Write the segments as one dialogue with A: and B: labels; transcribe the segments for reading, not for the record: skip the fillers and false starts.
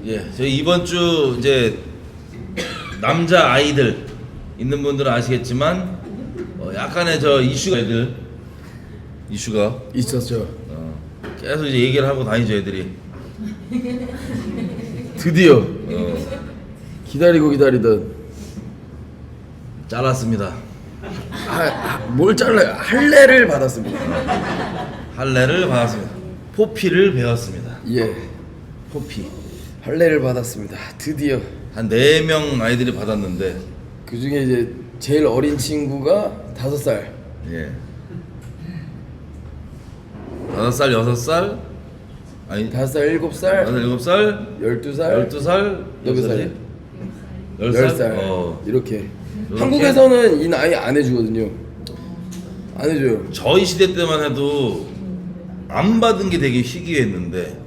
A: 예, 저희 이번 주 이제 남자 아이들 있는 분들은 아시겠지만 약간의 저 이슈가
B: 있었죠.
A: 계속 이제 얘기를 하고 다니죠 애들이.
B: 드디어 기다리고 기다리던
A: 잘랐습니다.
B: 뭘 잘라요? 할례를 받았습니다.
A: 할례를 받았습니다. 포피를 배웠습니다.
B: 예,
A: 포피
B: 할례를 받았습니다. 드디어.
A: 한 4명 아이들이 받았는데
B: 그 중에 이제 제일 어린 친구가 5살.
A: 예. 5살, 6살 아니
B: 5살, 7살,
A: 7살,
B: 12살,
A: 12살,
B: 몇 살?
A: 10살?
B: 이렇게.
A: 이렇게?
B: 한국에서는 이 나이 안 해주거든요. 안 해줘요.
A: 저희 시대 때만 해도 안 받은 게 되게 희귀했는데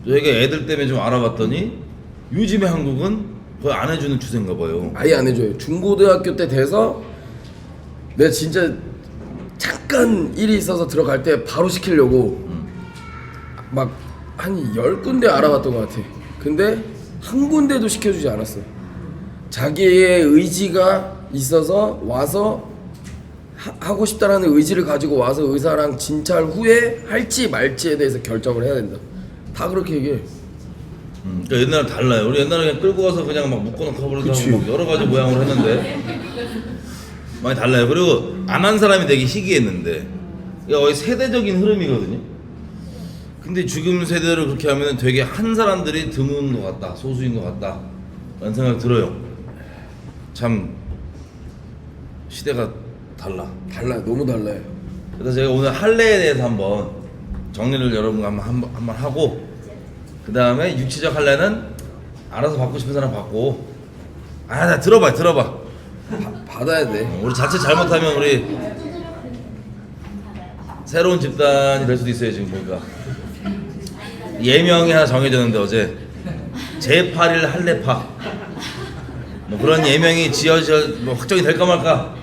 A: 저희가 애들 때문에 좀 알아봤더니 요즘의 한국은 거의 안 해주는 추세인가 봐요.
B: 아예 안 해줘요. 중고등학교 때 돼서 내가 진짜 잠깐 일이 있어서 들어갈 때 바로 시키려고 막 한 10군데 알아봤던 것 같아. 근데 한 군데도 시켜주지 않았어. 자기의 의지가 있어서 와서 하고 싶다라는 의지를 가지고 와서 의사랑 진찰 후에 할지 말지에 대해서 결정을 해야 된다. 다 그렇게 얘기해.
A: 그러니까 옛날에 달라요. 우리 옛날에 그냥 끌고 가서 그냥 막 묶어놓고 버리고 막 여러 가지 모양으로 했는데 많이 달라요. 그리고 안 한 사람이 되게 희귀했는데 이게 거의 세대적인 흐름이거든요. 근데 지금 세대를 그렇게 하면 되게 한 사람들이 드문 것 같다, 소수인 것 같다 라는 생각이 들어요. 참 시대가
B: 달라요. 너무 달라요.
A: 그래서 제가 오늘 할례에 대해서 한번 정리를 여러분과 한번 하고 그 다음에 육체적 할례는 알아서 받고 싶은 사람 받고 나 들어봐
B: 받아야 돼.
A: 우리 자칫 잘못하면 우리 새로운 집단이 될 수도 있어요. 지금 보니까 예명이 하나 정해졌는데 어제 제8일 할례파 뭐 그런 예명이 뭐 확정이 될까 말까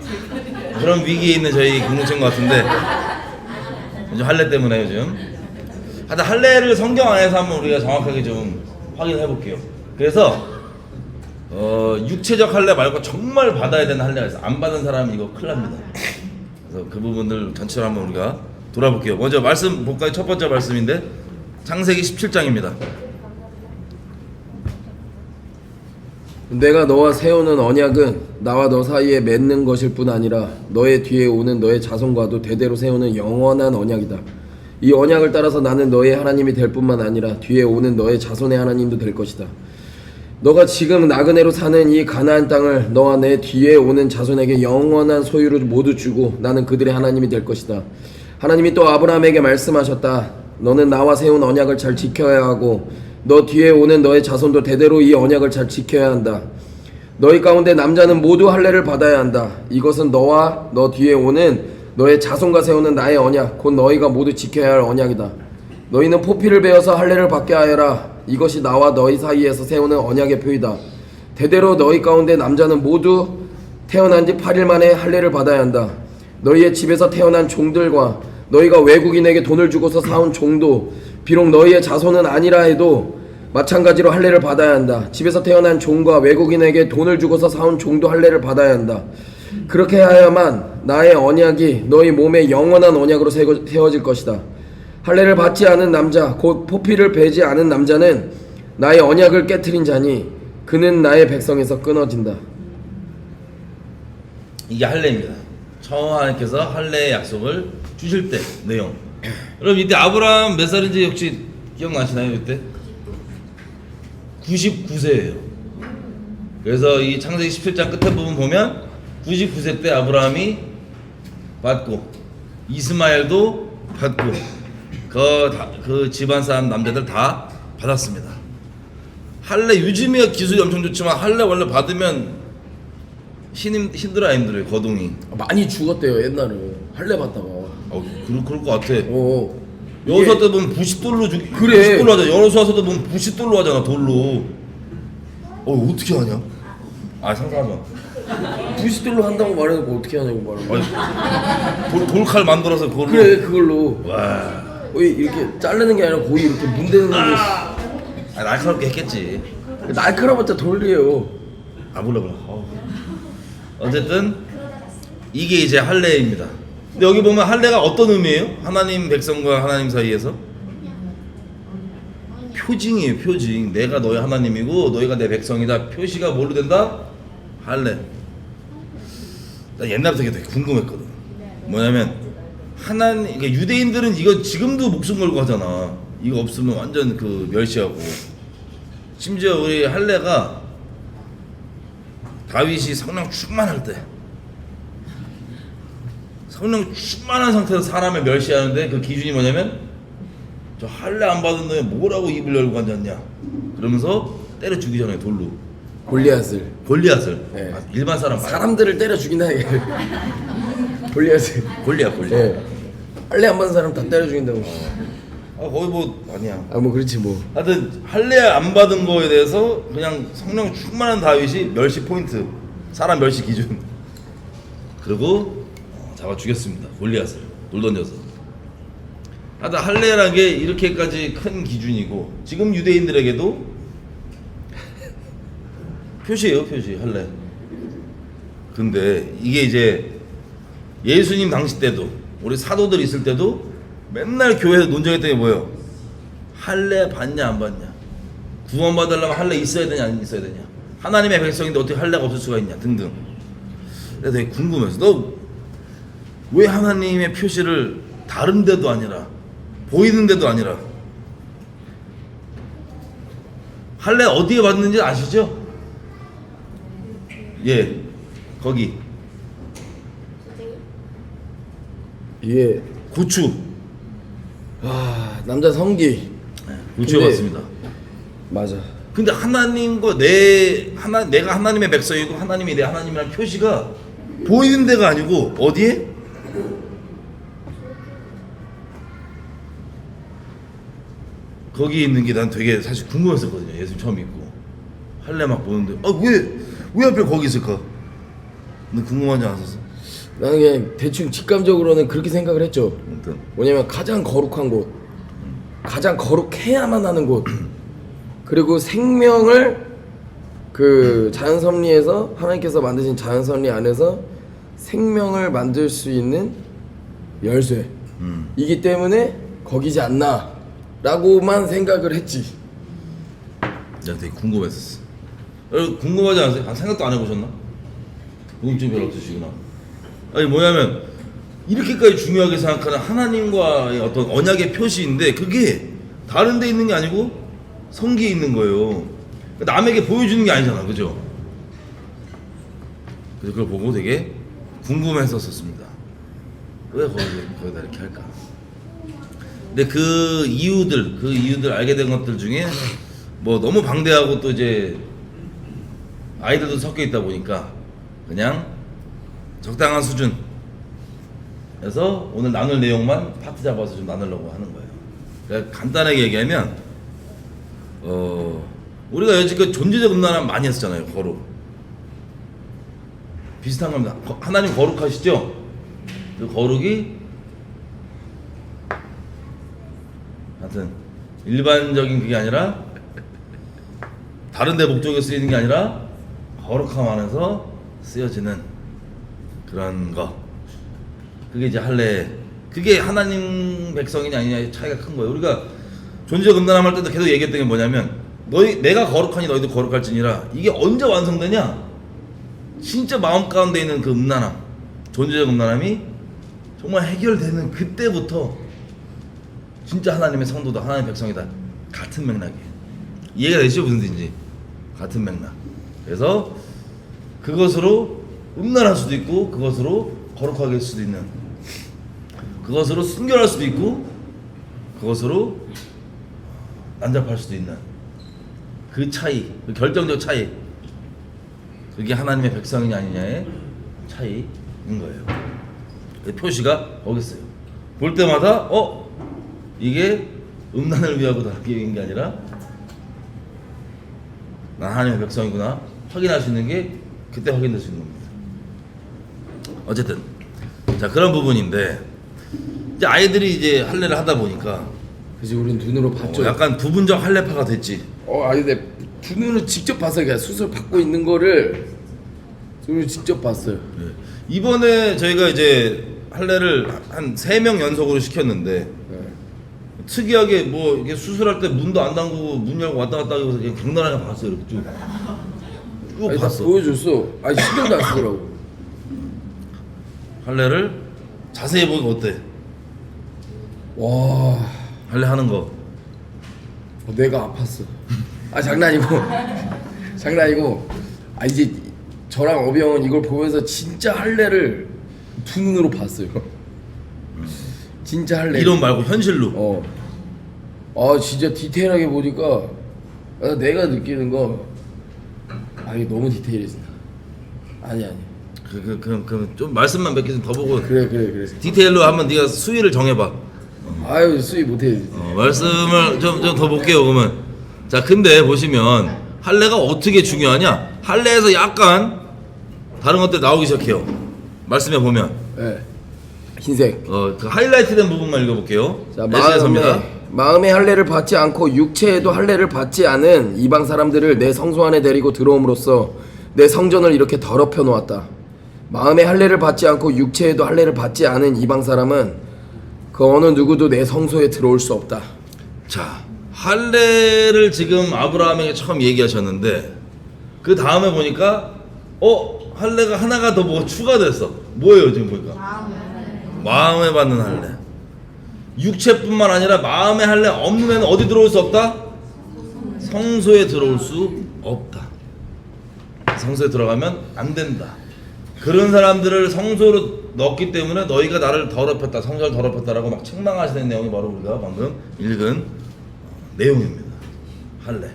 A: 그런 위기에 있는 저희 공동체인 것 같은데 요즘 할례 때문에 요즘 하여튼 할례를 성경 안에서 한번 우리가 정확하게 좀 확인해 볼게요. 그래서 육체적 할례 말고 정말 받아야 되는 할례가 있어. 안 받은 사람은 이거 큰일 납니다. 그래서 그 부분들 전체로 한번 우리가 돌아볼게요. 먼저 말씀 볼까요? 첫 번째 말씀인데 창세기 17장입니다.
B: 내가 너와 세우는 언약은 나와 너 사이에 맺는 것일 뿐 아니라 너의 뒤에 오는 너의 자손과도 대대로 세우는 영원한 언약이다. 이 언약을 따라서 나는 너의 하나님이 될 뿐만 아니라 뒤에 오는 너의 자손의 하나님도 될 것이다. 너가 지금 나그네로 사는 이 가나안 땅을 너와 내 뒤에 오는 자손에게 영원한 소유를 모두 주고 나는 그들의 하나님이 될 것이다. 하나님이 또 아브라함에게 말씀하셨다. 너는 나와 세운 언약을 잘 지켜야 하고 너 뒤에 오는 너의 자손도 대대로 이 언약을 잘 지켜야 한다. 너희 가운데 남자는 모두 할례를 받아야 한다. 이것은 너와 너 뒤에 오는 너의 자손과 세우는 나의 언약 곧 너희가 모두 지켜야 할 언약이다. 너희는 포피를 베어서 할례를 받게 하여라. 이것이 나와 너희 사이에서 세우는 언약의 표이다. 대대로 너희 가운데 남자는 모두 태어난 지 8일 만에 할례를 받아야 한다. 너희의 집에서 태어난 종들과 너희가 외국인에게 돈을 주고서 사온 종도 비록 너희의 자손은 아니라 해도 마찬가지로 할례를 받아야 한다. 집에서 태어난 종과 외국인에게 돈을 주고서 사온 종도 할례를 받아야 한다. 그렇게 하여야만 나의 언약이 너희 몸에 영원한 언약으로 세워질 것이다. 할례를 받지 않은 남자 곧 포피를 베지 않은 남자는 나의 언약을 깨트린 자니 그는 나의 백성에서 끊어진다.
A: 이게 할례입니다. 처음 하나님께서 할례의 약속을 주실 때 내용. 여러분 이때 아브라함 몇 살인지 혹시 기억나시나요? 이때 99세예요. 그래서 이 창세기 17장 끝에 부분 보면 99세 때 아브라함이 받고 이스마엘도 받고 그 집안 사람 남자들 다 받았습니다. 할례 요즘에 기술이 엄청 좋지만 할례 원래 받으면 힘들어요, 안 힘들어요? 거동이
B: 많이 죽었대요 옛날에 할례 받다가.
A: 그럴 것 같아.
B: 이게-
A: 여수 때 보면 부싯돌로
B: 그래.
A: 부싯돌로 하잖아. 여수 와서도 보면 부싯돌로 하잖아. 돌로. 어떻게 하냐? 상상하지 마.
B: 부싯돌로 한다고 말해놓고 어떻게 하냐고 말하고.
A: 돌칼 만들어서 그걸로.
B: 그래 그걸로.
A: 와.
B: 거의 이렇게 자르는 게 아니라 거의 이렇게 문대는 거.
A: 날카롭게 했겠지.
B: 날카로웠자 돌리에요.
A: 몰라. 어쨌든 이게 이제 할례입니다. 근데 여기 보면 할례가 어떤 의미예요? 하나님 백성과 하나님 사이에서 표징이에요. 표징. 내가 너희 하나님이고 너희가 내 백성이다. 표시가 뭘로 된다? 할례. 나 옛날부터 이게 되게 궁금했거든. 뭐냐면 하나님, 그러니까 유대인들은 이거 지금도 목숨 걸고 하잖아. 이거 없으면 완전 그 멸시하고. 심지어 우리 할례가 다윗이 성령 충만할 때, 성령 충만한 상태에서 사람을 멸시하는데 그 기준이 뭐냐면 저 할례 안 받은 놈이 뭐라고 입을 열고 앉았냐 그러면서 때려 죽이잖아요. 돌로
B: 골리앗을.
A: 네.
B: 네.
A: 일반 사람
B: 사람들을 때려 죽인다 이게. 골리앗을.
A: 골리앗.
B: 네. 할례 안 받은 사람 다 때려 죽인다고.
A: 거의 뭐 아니야.
B: 뭐 그렇지 뭐.
A: 하여튼 할례 안 받은 거에 대해서 그냥 성령 충만한 다윗이 멸시 포인트, 사람 멸시 기준. 그리고 잡아 죽였습니다. 골리앗을 돌 던져서. 하여튼 할례라는 게 이렇게까지 큰 기준이고 지금 유대인들에게도 표시예요. 표시 할례. 근데 이게 이제 예수님 당시 때도 우리 사도들 있을 때도 맨날 교회에서 논쟁했던 게 뭐예요? 할례 받냐 안 받냐? 구원 받으려면 할례 있어야 되냐 안 있어야 되냐? 하나님의 백성인데 어떻게 할례가 없을 수가 있냐 등등. 그래서 되게 궁금해서 너 왜 하나님의 표시를 다른 데도 아니라 보이는 데도 아니라 할례 어디에 받는지 아시죠? 예, 거기
B: 이게
A: 고추.
B: 남자 성기.
A: 고추에
B: 근데-
A: 받습니다.
B: 맞아.
A: 근데 하나님과 내가 하나님의 백성이고 하나님이 내 하나님이라는 표시가 보이는 데가 아니고 어디에? 거기 있는 게 난 되게 사실 궁금했었거든요. 예수 처음 믿고 할례 막 보는데 왜 하필 거기 있을까? 너 궁금하지 않았었어?
B: 나는 그냥 대충 직감적으로는 그렇게 생각을 했죠.
A: 아무튼
B: 뭐냐면 가장 거룩한 곳, 가장 거룩해야만 하는 곳, 그리고 생명을 그 자연섭리에서 하나님께서 만드신 자연섭리 안에서 생명을 만들 수 있는 열쇠 이기 때문에 거기지 않나 라고만 생각을 했지.
A: 내가 되게 궁금했었어. 여러분 궁금하지 않으세요? 생각도 안 해보셨나? 궁금증이 별로 없으시구나. 아니 뭐냐면 이렇게까지 중요하게 생각하는 하나님과의 어떤 언약의 표시인데 그게 다른 데 있는 게 아니고 성기에 있는 거예요. 남에게 보여주는 게 아니잖아, 그죠? 그래서 그걸 보고 되게 궁금했었습니다. 왜 거기다 이렇게 할까? 근데 그 이유들 알게 된 것들 중에 뭐 너무 방대하고 또 이제 아이들도 섞여 있다 보니까 그냥 적당한 수준에서 오늘 나눌 내용만 파트 잡아서 좀 나누려고 하는 거예요. 그러니까 간단하게 얘기하면 우리가 여지껏 존재적 음란함 많이 했었잖아요. 거룩 비슷한 겁니다. 하나님 거룩하시죠? 그 거룩이 하여튼 일반적인 그게 아니라 다른 데 목적에 쓰이는 게 아니라 거룩함 안에서 쓰여지는 그런 거. 그게 이제 할례. 그게 하나님 백성이냐 아니냐의 차이가 큰 거예요. 우리가 존재적 음란함 할 때도 계속 얘기했던 게 뭐냐면 내가 거룩하니 너희도 거룩할지니라. 이게 언제 완성되냐? 진짜 마음 가운데 있는 그 음란함, 존재적 음란함이 정말 해결되는 그때부터 진짜 하나님의 성도다, 하나님의 백성이다. 같은 맥락이에요. 이해가 되시죠? 무슨 뜻인지. 같은 맥락. 그래서 그것으로 음란할 수도 있고 그것으로 거룩하게 할 수도 있는, 그것으로 순결할 수도 있고 그것으로 난잡할 수도 있는 그 차이, 그 결정적 차이, 그게 하나님의 백성이냐 아니냐의 차이인 거예요. 표시가 거기 있어요. 볼 때마다 이게 음란을 위하고 다른 게 아니라 난 하나님의 백성이구나 확인할 수 있는 게 그때 확인될 수 있는 겁니다. 어쨌든 자 그런 부분인데 이제 아이들이 이제 할례를 하다 보니까
B: 그지 우린 눈으로 봤죠.
A: 약간 부분적 할례파가 됐지.
B: 아니 근데 두 눈으로 직접 봤어요. 그냥 수술 받고 있는 거를 두 눈으로 직접 봤어요.
A: 네. 이번에 저희가 이제 할례를 한 3명 연속으로 시켰는데
B: 네.
A: 특이하게 뭐 이게 수술할 때 문도 안 잠그고 문 열고 왔다 갔다 하면서 그냥 격난하게 봤어요. 이렇게 쭉
B: 아니, 다
A: 봤어.
B: 보여줬어. 아니 신경도 안 쓰더라고.
A: 할례를 자세히 보니까 어때?
B: 와,
A: 할례 하는 거.
B: 내가 아팠어. 아 장난이고 장난이고. 아 이제 저랑 어비 형은 이걸 보면서 진짜 할례를 두 눈으로 봤어요. 진짜 할례.
A: 이론 말고 현실로.
B: 아 진짜 디테일하게 보니까 내가 느끼는 거. 아 이게 너무 디테일해진다. 아니.
A: 그럼 좀 말씀만 몇 개 좀 더 보고
B: 그래.
A: 디테일로 한번 네가 수위를 정해봐.
B: 아유 수위 못해.
A: 말씀을 좀 더 볼게요. 그러면 자 근데 보시면 할례가 어떻게 중요하냐? 할례에서 약간 다른 것들 나오기 시작해요. 말씀해 보면
B: 네. 흰색.
A: 그 하이라이트된 부분만 읽어볼게요.
B: 자,
A: 에스에서입니다.
B: 마음의 할례를 받지 않고 육체에도 할례를 받지 않은 이방 사람들을 내 성소 안에 데리고 들어옴으로써 내 성전을 이렇게 더럽혀 놓았다. 마음의 할례를 받지 않고 육체에도 할례를 받지 않은 이방 사람은 그 어느 누구도 내 성소에 들어올 수 없다.
A: 자 할례를 지금 아브라함에게 처음 얘기하셨는데 그 다음에 보니까 할례가 하나가 더 뭐가 추가됐어. 뭐예요 지금 보니까? 마음에 받는 할례. 육체뿐만 아니라 마음의 할례 없는 애는 어디 들어올 수 없다? 성소에 들어올 수 없다. 성소에 들어가면 안 된다. 그런 사람들을 성소로 넣었기 때문에 너희가 나를 더럽혔다, 성전을 더럽혔다라고 막 책망하시는 내용이 바로 우리가 방금 읽은 내용입니다. 할례.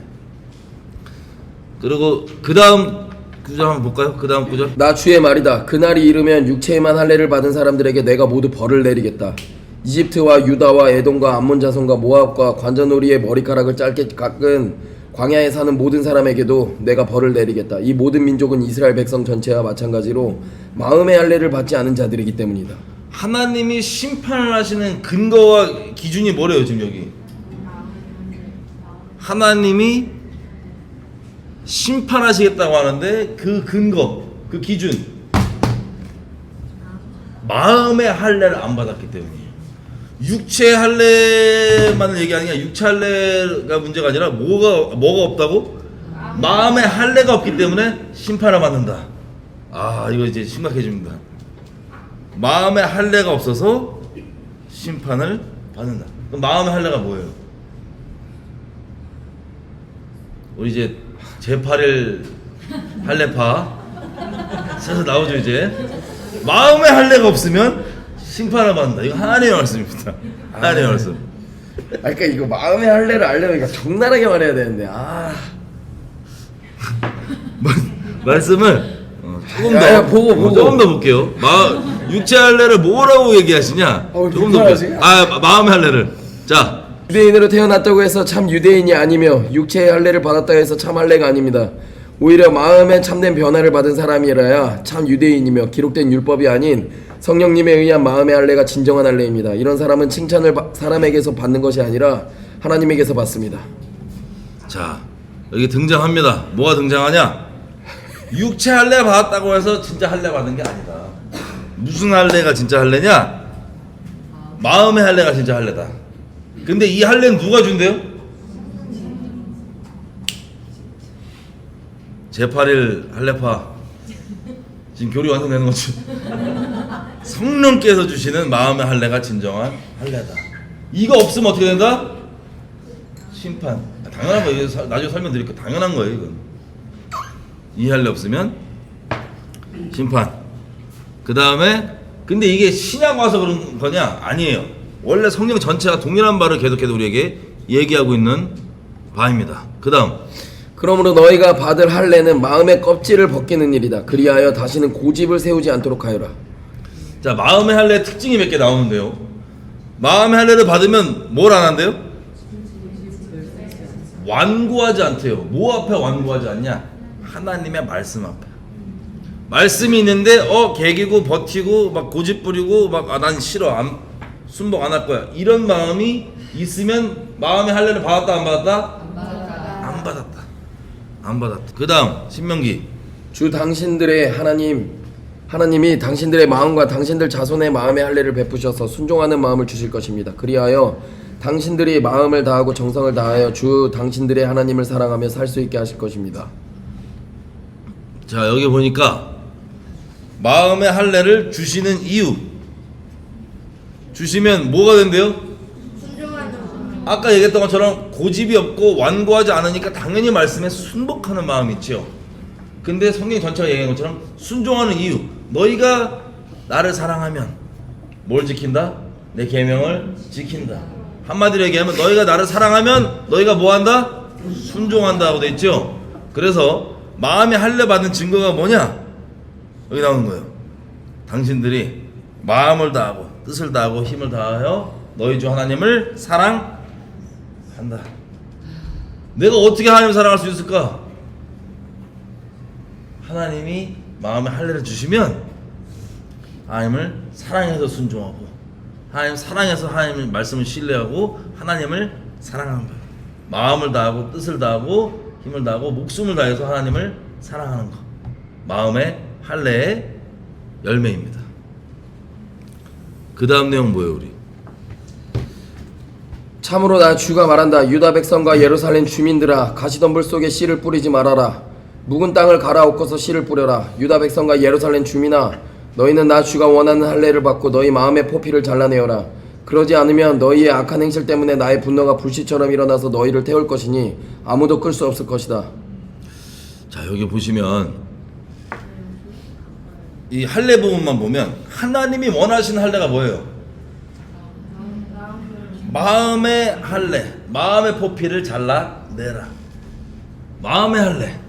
A: 그리고 그 다음 구절 한번 볼까요? 그 다음 구절.
B: 나 주의 말이다. 그날이 이르면 육체에만 할례를 받은 사람들에게 내가 모두 벌을 내리겠다. 이집트와 유다와 에돔과 암몬 자손과 모압과 관자놀이의 머리카락을 짧게 깎은 광야에 사는 모든 사람에게도 내가 벌을 내리겠다. 이 모든 민족은 이스라엘 백성 전체와 마찬가지로 마음의 할례를 받지 않은 자들이기 때문이다.
A: 하나님이 심판을 하시는 근거와 기준이 뭐래요 지금 여기? 하나님이 심판하시겠다고 하는데 그 근거, 그 기준 마음의 할례를 안 받았기 때문이에요. 육체 할례만을 얘기하는 게 아니라 육체 할례가 문제가 아니라 뭐가 없다고? 마음의 할례가 없기 때문에 심판을 받는다. 이거 이제 심각해집니다. 마음의 할례가 없어서 심판을 받는다. 그럼 마음의 할례가 뭐예요? 우리 이제 제8일 할례파 슬슬 나오죠 이제. 마음의 할례가 없으면 심판을 받는다. 이거 하나님의 말씀입니다. 하나님의 말씀.
B: 그러니까 이거 마음의 할례를 알려면 적나라하게 말해야 되는데
A: 말씀을 조금
B: 야,
A: 더
B: 보고.
A: 조금 더 볼게요. 육체 할례를 뭐라고 얘기하시냐? 조금 더 볼게요. 마음의 할례를. 자,
B: 유대인으로 태어났다고 해서 참 유대인이 아니며 육체의 할례를 받았다고 해서 참 할례가 아닙니다. 오히려 마음에 참된 변화를 받은 사람이라야 참 유대인이며 기록된 율법이 아닌 성령님에 의한 마음의 할례가 진정한 할례입니다. 이런 사람은 칭찬을 사람에게서 받는 것이 아니라 하나님에게서 받습니다.
A: 자 여기 등장합니다. 뭐가 등장하냐? 육체 할례 받았다고 해서 진짜 할례 받은 게 아니다. 무슨 할례가 진짜 할례냐? 마음의 할례가 진짜 할례다. 근데 이 할례는 누가 준대요? 제8일 할례파 지금 교리 완성되는 거죠. 성령께서 주시는 마음의 할례가 진정한 할례다. 이거 없으면 어떻게 된다? 심판. 당연한 거예요. 나중에 설명드릴게요. 당연한 거예요. 이건. 이 할례 없으면 심판. 그 다음에 근데 이게 신약 와서 그런 거냐? 아니에요. 원래 성령 전체가 동일한 바를 계속해서 우리에게 얘기하고 있는 바입니다. 그 다음
B: 그러므로 너희가 받을 할례는 마음의 껍질을 벗기는 일이다. 그리하여 다시는 고집을 세우지 않도록 하여라.
A: 자, 마음의 할례 특징이 몇 개 나오는데요. 마음의 할례를 받으면 뭘 안 한대요? 완고하지 않대요. 뭐 앞에 완고하지 않냐? 하나님의 말씀 앞에. 말씀이 있는데 개기고 버티고 막 고집 부리고 막 난 싫어. 순복 안 할 거야. 이런 마음이 있으면 마음의 할례를 받았다 안 받았다? 안 안 받았다. 그 다음 신명기.
B: 주 당신들의 하나님이 당신들의 마음과 당신들 자손의 마음의 할례를 베푸셔서 순종하는 마음을 주실 것입니다. 그리하여 당신들이 마음을 다하고 정성을 다하여 주 당신들의 하나님을 사랑하며 살 수 있게 하실 것입니다.
A: 자, 여기 보니까 마음의 할례를 주시는 이유. 주시면 뭐가 된대요? 아까 얘기했던 것처럼 고집이 없고 완고하지 않으니까 당연히 말씀에 순복하는 마음이 있죠. 근데 성경 전체가 얘기한 것처럼 순종하는 이유. 너희가 나를 사랑하면 뭘 지킨다? 내 계명을 지킨다. 한마디로 얘기하면 너희가 나를 사랑하면 너희가 뭐한다? 순종한다고 돼 있죠. 그래서 마음의 할례 받은 증거가 뭐냐? 여기 나오는 거예요. 당신들이 마음을 다하고 뜻을 다하고 힘을 다하여 너희 주 하나님을 사랑한다. 내가 어떻게 하나님을 사랑할 수 있을까? 하나님이 마음의 할례를 주시면 하나님을 사랑해서 순종하고 하나님 사랑해서 하나님의 말씀을 신뢰하고 하나님을 사랑하는 거예요. 마음을 다하고 뜻을 다하고 힘을 다하고 목숨을 다해서 하나님을 사랑하는 것. 마음의 할례의 열매입니다. 그 다음 내용 뭐예요 우리?
B: 참으로 나 주가 말한다. 유다 백성과 예루살렘 주민들아, 가시덤불 속에 씨를 뿌리지 말아라. 묵은 땅을 갈아엎고서 씨를 뿌려라. 유다 백성과 예루살렘 주민아, 너희는 나 주가 원하는 할례를 받고 너희 마음의 포피를 잘라내어라. 그러지 않으면 너희의 악한 행실 때문에 나의 분노가 불씨처럼 일어나서 너희를 태울 것이니 아무도 끌 수 없을 것이다.
A: 자, 여기 보시면 이 할례 부분만 보면 하나님이 원하시는 할례가 뭐예요? 마음의 할례, 마음의 포피를 잘라내라. 마음의 할례.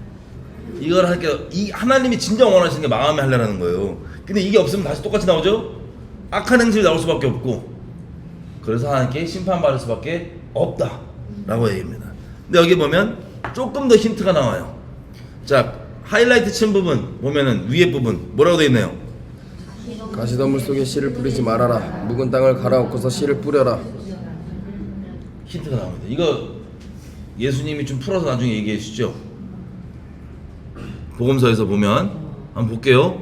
A: 이걸 할게요. 이 하나님이 진정 원하시는 게 마음의 할례라는 거예요. 근데 이게 없으면 다시 똑같이 나오죠? 악한 행실이 나올 수밖에 없고, 그래서 하나님께 심판받을 수밖에 없다라고 얘기합니다. 근데 여기 보면 조금 더 힌트가 나와요. 자, 하이라이트 친 부분 보면은 위에 부분 뭐라고 되어 있나요?
B: 가시덤불 속에 씨를 뿌리지 말아라. 묵은 땅을 갈아엎고서 씨를 뿌려라.
A: 힌트가 나옵니다. 이거 예수님이 좀 풀어서 나중에 얘기해 주시죠. 복음서에서 보면 한번 볼게요.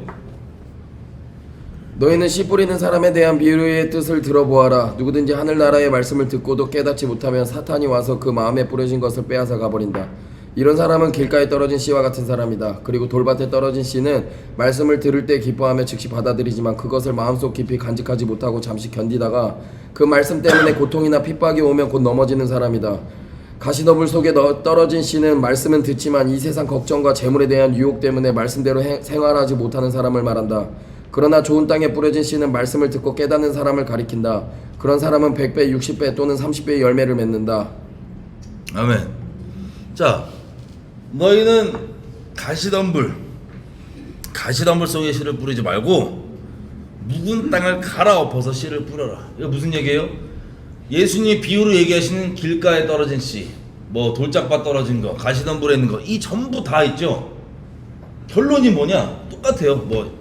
B: 너희는 씨 뿌리는 사람에 대한 비유의 뜻을 들어보아라. 누구든지 하늘나라의 말씀을 듣고도 깨닫지 못하면 사탄이 와서 그 마음에 뿌려진 것을 빼앗아 가버린다. 이런 사람은 길가에 떨어진 씨와 같은 사람이다. 그리고 돌밭에 떨어진 씨는 말씀을 들을 때 기뻐하며 즉시 받아들이지만 그것을 마음속 깊이 간직하지 못하고 잠시 견디다가 그 말씀 때문에 고통이나 핍박이 오면 곧 넘어지는 사람이다. 가시덤불 속에 떨어진 씨는 말씀은 듣지만 이 세상 걱정과 재물에 대한 유혹 때문에 말씀대로 생활하지 못하는 사람을 말한다. 그러나 좋은 땅에 뿌려진 씨는 말씀을 듣고 깨닫는 사람을 가리킨다. 그런 사람은 100배, 60배 또는 30배의 열매를 맺는다.
A: 아멘. 자, 너희는 가시덤불 속에 씨를 뿌리지 말고 묵은 땅을 갈아엎어서 씨를 뿌려라. 이거 무슨 얘기예요? 예수님이 비유로 얘기하시는 길가에 떨어진 씨, 뭐 돌짝밭 떨어진 거, 가시덤불에 있는 거, 이 전부 다 있죠. 결론이 뭐냐? 똑같아요. 뭐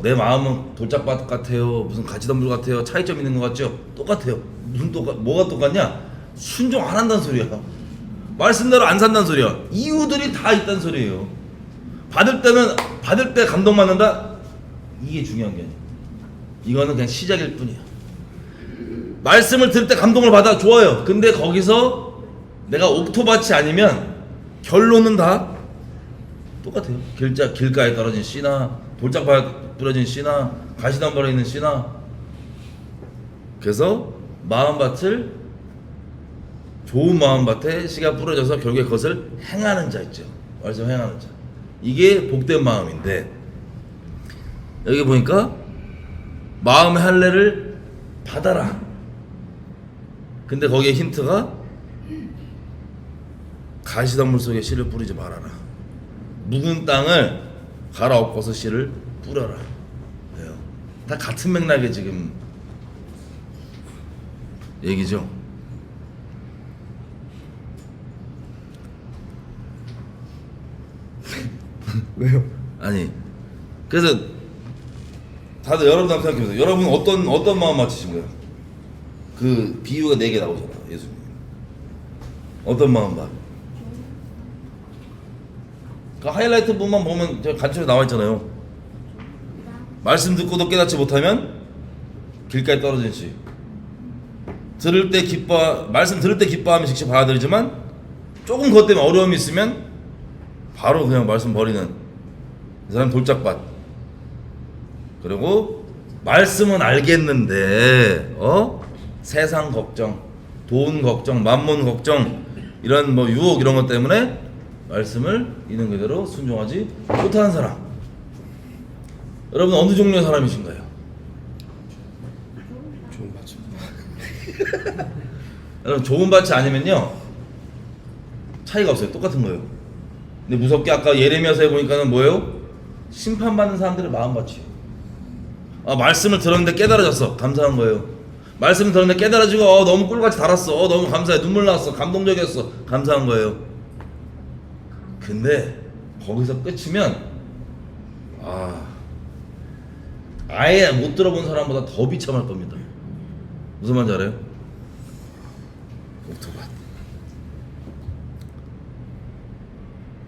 A: 내 마음은 돌짝밭 같아요. 무슨 가시덤불 같아요. 차이점 있는 것 같죠? 똑같아요. 뭐가 똑같냐? 순종 안 한다는 소리야. 말씀대로 안 산다는 소리야. 이유들이 다 있다는 소리예요. 받을 때 감동받는다? 이게 중요한 게 아니야. 이거는 그냥 시작일 뿐이야. 말씀을 들을 때 감동을 받아, 좋아요. 근데 거기서 내가 옥토밭이 아니면 결론은 다 똑같아요. 길가에 떨어진 씨나 돌짝밭 뿌려진 씨나 가시덤불에 있는 씨나. 그래서 좋은 마음밭에 씨가 뿌려져서 결국에 그것을 행하는 자 있죠. 말씀 행하는 자. 이게 복된 마음인데, 여기 보니까 마음의 할례를 받아라. 근데 거기에 힌트가 가시덤불 속에 씨를 뿌리지 말아라. 묵은 땅을 갈아엎고서 씨를 뿌려라. 왜요? 다 같은 맥락의 지금 얘기죠.
B: 왜요?
A: 아니, 그래서 다들 여러분 한번 생각해보세요. 여러분 어떤 마음 맞추신 거예요? 그 비유가 4개 나오잖아, 예수님. 어떤 마음 봐? 그 하이라이트 부분만 보면 제가 간추려 나와 있잖아요. 말씀 듣고도 깨닫지 못하면 길가에 떨어지지. 말씀 들을 때 기뻐하면 즉시 받아들이지만 조금 그것 때문에 어려움이 있으면 바로 그냥 말씀 버리는 이 사람 돌짝밭. 그리고 말씀은 알겠는데 세상 걱정, 돈 걱정, 만몬 걱정, 이런 뭐 유혹 이런 것 때문에 말씀을 있는 그대로 순종하지 못하는 사람. 여러분 어느 종류의 사람이신가요?
B: 좋은 밭입니다.
A: 여러분 좋은 밭이 아니면요 차이가 없어요. 똑같은 거예요. 근데 무섭게 아까 예레미야서에 보니까는 뭐예요? 심판받는 사람들의 마음밭이에요. 말씀을 들었는데 깨달아졌어. 감사한 거예요. 말씀을 들었는데 깨달아지고 너무 꿀같이 달았어. 너무 감사해. 눈물 나왔어. 감동적이었어. 감사한 거예요. 근데 거기서 끝이면 아예 못 들어본 사람보다 더 비참할 겁니다. 무슨 말인지 알아요? 옥토밭.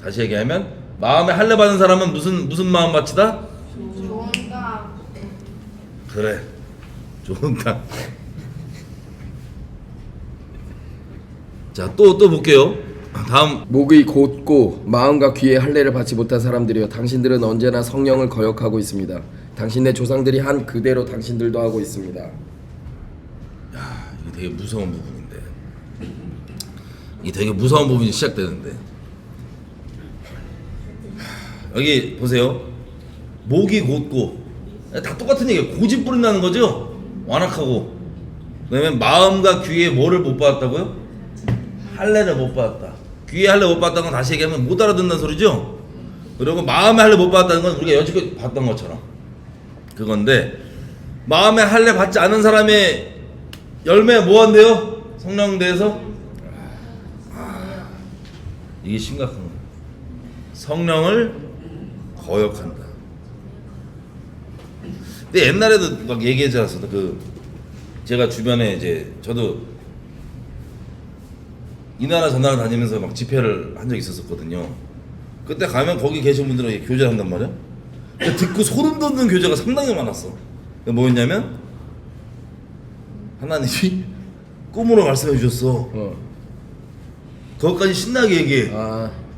A: 다시 얘기하면 마음에 할례 받은 사람은 무슨 마음밭이다?
C: 좋은 가
A: 그래, 좋은 땅. 자, 또 볼게요. 다음.
B: 목이 곧고 마음과 귀에 할례를 받지 못한 사람들이여, 당신들은 언제나 성령을 거역하고 있습니다. 당신네 조상들이 한 그대로 당신들도 하고 있습니다.
A: 이게 되게 무서운 부분인데, 이 되게 무서운 부분이 시작되는데, 여기 보세요. 목이 곧고 다 똑같은 얘기예요. 고집 부린다는 거죠. 완악하고. 그다음에 마음과 귀에 뭐를 못 받았다고요? 할례를 못 받았다. 귀에 할례 못 받았다는 건 다시 얘기하면 못 알아듣는다는 소리죠. 그리고 마음의 할례 못 받았다는 건 우리가 여지껏 봤던 것처럼 그건데, 마음의 할례 받지 않은 사람의 열매 뭐 한대요? 성령 대해서 이게 심각한 거예요. 성령을 거역한다. 근데 옛날에도 막 얘기하지 않았어요. 제가 주변에 이제 저도 이 나라 저 나라 다니면서 막 집회를 한 적이 있었거든요. 그때 가면 거기 계신 분들은 교제를 한단 말이야. 듣고 소름 돋는 교제가 상당히 많았어. 뭐였냐면 하나님이 꿈으로 말씀해 주셨어. 그것까지 신나게 얘기해.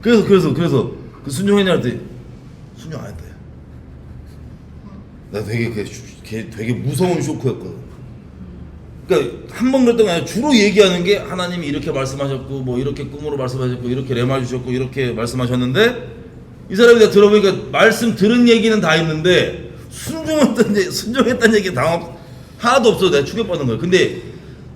A: 그래서 그 순종했냐 할 때 순종 안 했대. 나 되게 무서운 쇼크였거든. 그러니까 한 번 그랬던 게 아니라 주로 얘기하는 게 하나님이 이렇게 말씀하셨고 뭐 이렇게 꿈으로 말씀하셨고 이렇게 레마 주셨고 이렇게 말씀하셨는데, 이 사람이 내가 들어보니까 말씀 들은 얘기는 다 있는데 순종했다는 얘기 하나도 없어. 내가 충격받는 거야. 근데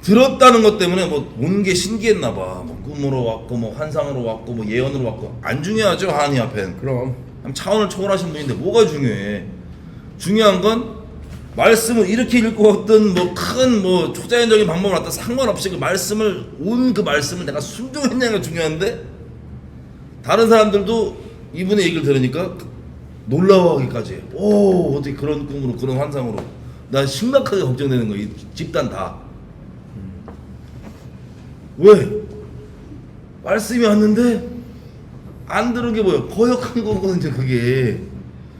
A: 들었다는 것 때문에 뭐 온 게 신기했나 봐. 뭐 꿈으로 왔고 뭐 환상으로 왔고 뭐 예언으로 왔고. 안 중요하죠, 하나님 앞엔.
B: 그럼
A: 차원을 초월하신 분인데 뭐가 중요해. 중요한 건 말씀을 이렇게 읽고 어떤 뭐 큰 뭐 초자연적인 방법을 갖다 상관없이 그 말씀을 내가 순종했냐가 중요한데, 다른 사람들도 이분의 얘기를 들으니까 놀라워하기까지 해. 어떻게 그런 꿈으로 그런 환상으로. 난 심각하게 걱정되는 거야. 이 집단 다. 왜? 말씀이 왔는데 안 들은 게 뭐야? 거역한 거거든. 이제 그게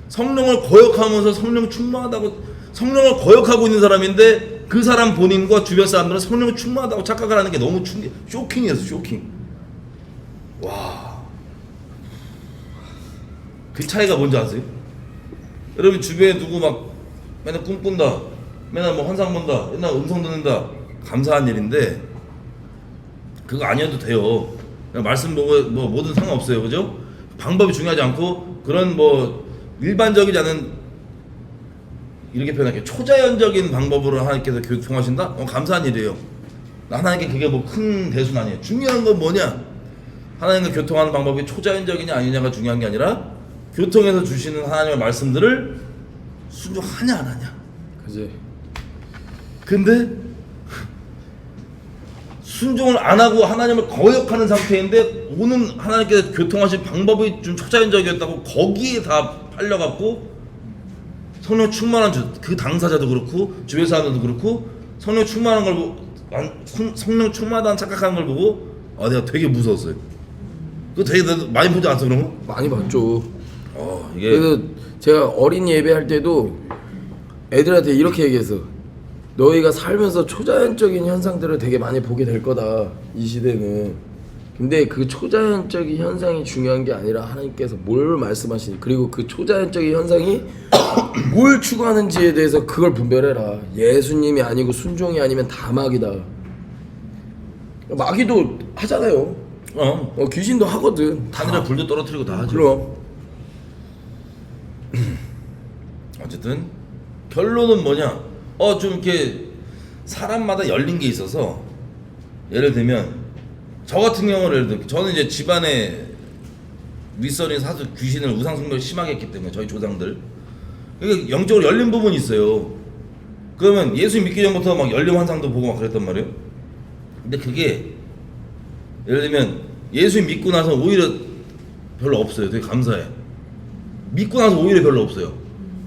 A: 성령을 거역하면서 성령 충만하다고, 성령을 거역하고 있는 사람인데 그 사람 본인과 주변 사람들은 성령을 충만하다고 착각을 하는 게 너무 쇼킹이었어. 쇼킹. 와, 그 차이가 뭔지 아세요? 여러분 주변에 누구 막 맨날 꿈꾼다, 맨날 뭐 환상 본다, 맨날 음성 듣는다, 감사한 일인데 그거 아니어도 돼요. 그냥 말씀 보고 뭐 뭐든 상관없어요. 그죠? 방법이 중요하지 않고, 그런 뭐 일반적이지 않은, 이렇게 표현할게요, 초자연적인 방법으로 하나님께서 교통하신다? 감사한 일이에요. 하나님께 그게 뭐 큰 대수는 아니에요. 중요한 건 뭐냐? 하나님과 교통하는 방법이 초자연적이냐 아니냐가 중요한 게 아니라 교통해서 주시는 하나님의 말씀들을 순종하냐 안 하냐.
B: 그지.
A: 근데 순종을 안 하고 하나님을 거역하는 상태인데, 오는 하나님께서 교통하신 방법이 좀 초자연적이었다고 거기에 다 팔려갖고 성령 충만한 그 당사자도 그렇고 주변 사람들도 그렇고 성령 충만한 걸 성령 충만하다는 착각하는 걸 보고 내가 되게 무서웠어요. 그거 되게 많이 보지 않았어 그런 거?
B: 많이 봤죠.
A: 이게
B: 그래서 제가 어린 예배할 때도 애들한테 이렇게 얘기했어. 너희가 살면서 초자연적인 현상들을 되게 많이 보게 될 거다 이 시대는. 근데 그 초자연적인 현상이 중요한 게 아니라 하나님께서 뭘 말씀하시니, 그리고 그 초자연적인 현상이 뭘 추구하는지에 대해서 그걸 분별해라. 예수님이 아니고 순종이 아니면 다 마귀다. 마귀도 하잖아요. 귀신도 하거든.
A: 하늘에 불도 떨어뜨리고 다 하죠.
B: 그럼
A: 어쨌든 결론은 뭐냐? 좀 이렇게 사람마다 열린 게 있어서, 예를 들면 저 같은 경우는 예를 들면 저는 이제 집안에 윗선인 사수 귀신을 우상 숭배를 심하게 했기 때문에 저희 조상들, 그러니까 영적으로 열린 부분이 있어요. 그러면 예수 믿기 전부터 막 열린 환상도 보고 막 그랬단 말이에요. 근데 그게 예를 들면 예수 믿고 나서 오히려 별로 없어요. 되게 감사해. 믿고 나서 오히려 별로 없어요.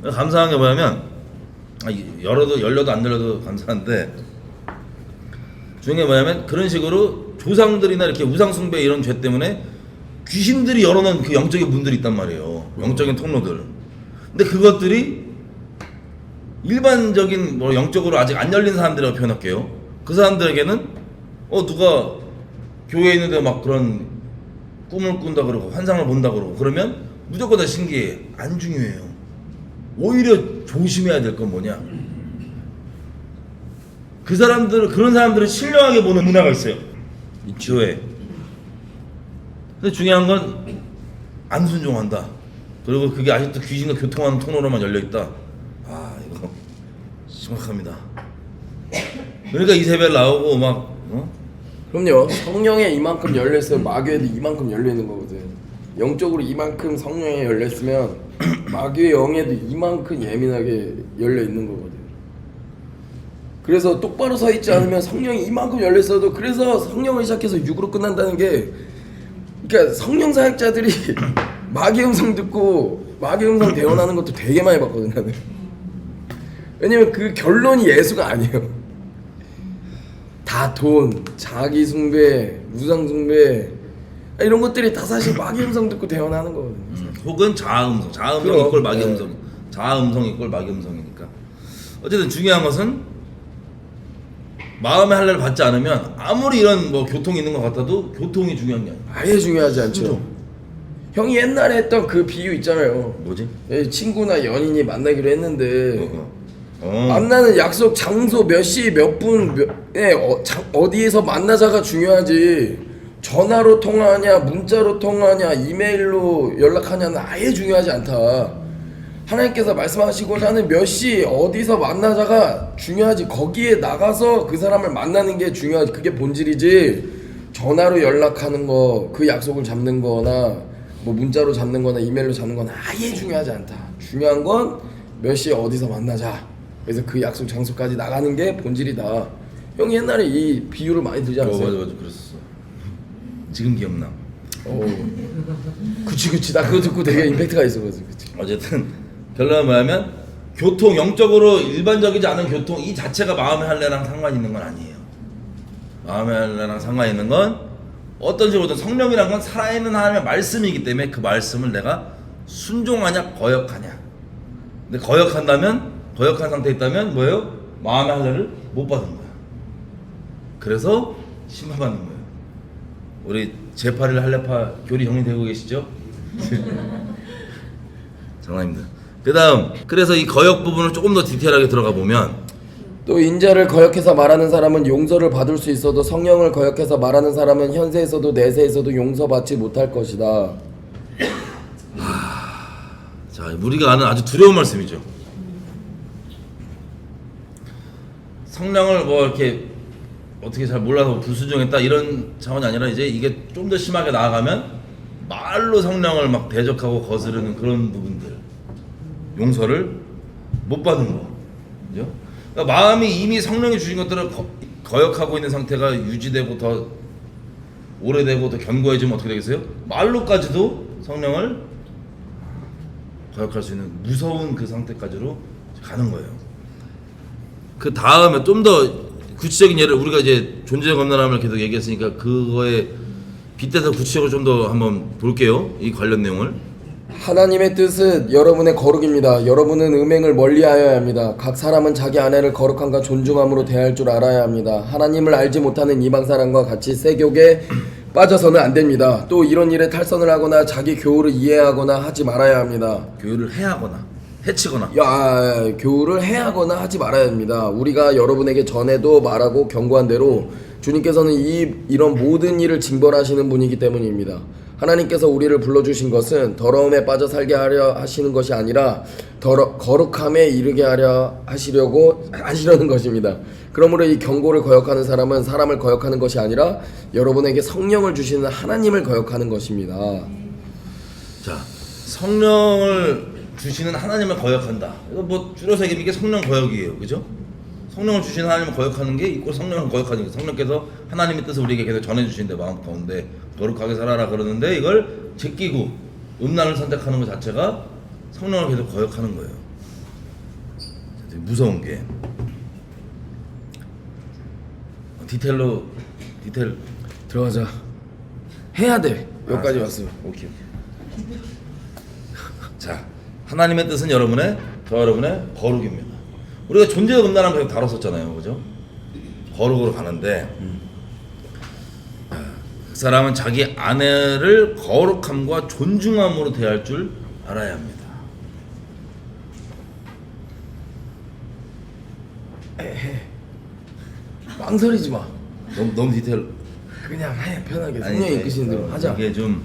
A: 감사한 게 뭐냐면, 열려도 안 열려도 감사한데, 중요한 게 뭐냐면 그런 식으로 조상들이나 이렇게 우상숭배 이런 죄 때문에 귀신들이 열어놓은 그 영적인 문들이 있단 말이에요. 영적인 통로들. 근데 그것들이 일반적인 뭐 영적으로 아직 안 열린 사람들이라고 표현할게요. 그 사람들에게는 누가 교회에 있는데 막 그런 꿈을 꾼다 그러고 환상을 본다 그러고 그러면 무조건 다 신기해. 안 중요해요. 오히려 조심해야 될 건 뭐냐? 그런 사람들은 신령하게 보는 문화가 있어요. 이 교회. 근데 중요한 건 안 순종한다. 그리고 그게 아직도 귀신과 교통하는 통로로만 열려 있다. 이거 심각합니다. 그러니까 이세벨 나오고 막
B: 그럼요. 성령에 이만큼 열렸으면 마귀에도 이만큼 열려 있는 거거든. 영적으로 이만큼 성령에 열려 있으면 마귀의 영에도 이만큼 예민하게 열려 있는 거거든. 그래서 똑바로 서 있지 않으면 성령이 이만큼 열려 있어도, 그래서 성령을 시작해서 육으로 끝난다는 게, 그러니까 성령 사역자들이 마귀 음성 듣고 마귀 음성 대언하는 것도 되게 많이 봤거든 나는. 왜냐면 그 결론이 예수가 아니에요. 다 돈, 자기 숭배, 우상 숭배 이런 것들이 다 사실 마귀 음성 듣고 대언하는 거거든.
A: 혹은 자아음성. 자아음성
B: 그럼,
A: 이꼴 마귀
B: 네.
A: 음성. 자아음성 이꼴 마귀 음성이니까. 어쨌든 중요한 것은 마음의 할례를 받지 않으면 아무리 이런 뭐 교통이 있는 것 같아도 교통이 중요한 게 아니야.
B: 아예 중요하지 않죠.
A: 순종.
B: 형이 옛날에 했던 그 비유 있잖아요.
A: 뭐지?
B: 친구나 연인이 만나기로 했는데
A: 어.
B: 만나는 약속 장소 몇 시 몇 분에 어디에서 만나자가 중요하지, 전화로 통화하냐 문자로 통화하냐 이메일로 연락하냐는 아예 중요하지 않다. 하나님께서 말씀하시고자 하는 몇 시 어디서 만나자가 중요하지, 거기에 나가서 그 사람을 만나는 게 중요하지, 그게 본질이지. 전화로 연락하는 거, 그 약속을 잡는 거나 뭐 문자로 잡는 거나 이메일로 잡는 건 아예 중요하지 않다. 중요한 건 몇 시에 어디서 만나자, 그래서 그 약속 장소까지 나가는 게 본질이다. 형이 옛날에 이 비유를 많이 들지 않았어요?
A: 맞아 그랬었어. 지금 기억나.
B: 그치 나 그거 듣고 되게 임팩트가 있어가지고. 그치.
A: 어쨌든 결론은 뭐냐면 교통, 영적으로 일반적이지 않은 교통 이 자체가 마음의 할례랑 상관이 있는 건 아니에요. 마음의 할례랑 상관이 있는 건 어떤 식으로든 성령이란 건 살아있는 하나님의 말씀이기 때문에 그 말씀을 내가 순종하냐 거역하냐. 근데 거역한 상태에 있다면 뭐예요? 마음의 할례를 못 받은 거야. 그래서 심판받는 거예요. 우리 제8일 할례파 교리 정리 되고 계시죠? 장난입니다. 그 다음, 그래서 이 거역 부분을 조금 더 디테일하게 들어가 보면,
B: 또 인자를 거역해서 말하는 사람은 용서를 받을 수 있어도 성령을 거역해서 말하는 사람은 현세에서도 내세에서도 용서받지 못할 것이다.
A: 자, 우리가 아는 아주 두려운 말씀이죠. 성령을 뭐 이렇게 어떻게 잘 몰라서 불순종했다 이런 차원이 아니라, 이제 이게 좀 더 심하게 나아가면 말로 성령을 막 대적하고 거스르는 그런 부분들, 용서를 못 받는 거, 그죠? 그러니까 마음이 이미 성령이 주신 것들을 거역하고 있는 상태가 유지되고 더 오래되고 더 견고해지면 어떻게 되겠어요? 말로까지도 성령을 거역할 수 있는 무서운 그 상태까지로 가는 거예요. 그 다음에 좀 더 구체적인 예를, 우리가 이제 존재 검난함을 계속 얘기했으니까 그거에 빗대서 구체적으로 좀 더 한번 볼게요. 이 관련 내용을.
B: 하나님의 뜻은 여러분의 거룩입니다. 여러분은 음행을 멀리하여야 합니다. 각 사람은 자기 아내를 거룩함과 존중함으로 대할 줄 알아야 합니다. 하나님을 알지 못하는 이방 사람과 같이 세욕에 빠져서는 안 됩니다. 또 이런 일에 탈선을 하거나 자기 교훈을 이해하거나 하지 말아야 합니다.
A: 교육을 해하거나 해치거나.
B: 교훈을 해하거나 하지 말아야 합니다. 우리가 여러분에게 전에도 말하고 경고한 대로 주님께서는 이런 모든 일을 징벌하시는 분이기 때문입니다. 하나님께서 우리를 불러주신 것은 더러움에 빠져 살게 하려 하시는 것이 아니라 거룩함에 이르게 하려 하시려는 것입니다. 그러므로 이 경고를 거역하는 사람은 사람을 거역하는 것이 아니라 여러분에게 성령을 주시는 하나님을 거역하는 것입니다.
A: 자, 성령을 주시는 하나님을 거역한다. 이거 뭐 줄여서 얘기하면 이게 성령 거역이에요, 그죠? 성령을 주시는 하나님을 거역하는 게 있고 성령을 거역하는 게, 성령께서 하나님의 뜻을 우리에게 계속 전해주시는데 마음 가운데 거룩하게 살아라 그러는데 이걸 제끼고 음란을 선택하는 것 자체가 성령을 계속 거역하는 거예요. 무서운 게 디테일
B: 들어가자. 해야 돼. 여기까지 왔어.
A: 오케이. 자, 하나님의 뜻은 여러분의 거룩입니다. 우리가 존재의 음란함을 계속 다뤘었잖아요, 그죠? 거룩으로 가는데 그 사람은 자기 아내를 거룩함과 존중함으로 대할 줄 알아야 합니다.
B: 망설이지 마.
A: 너무 디테일.
B: 그냥 해. 편하게.
A: 아니,
B: 성령이 이끄시는 대로 하자.
A: 이게 좀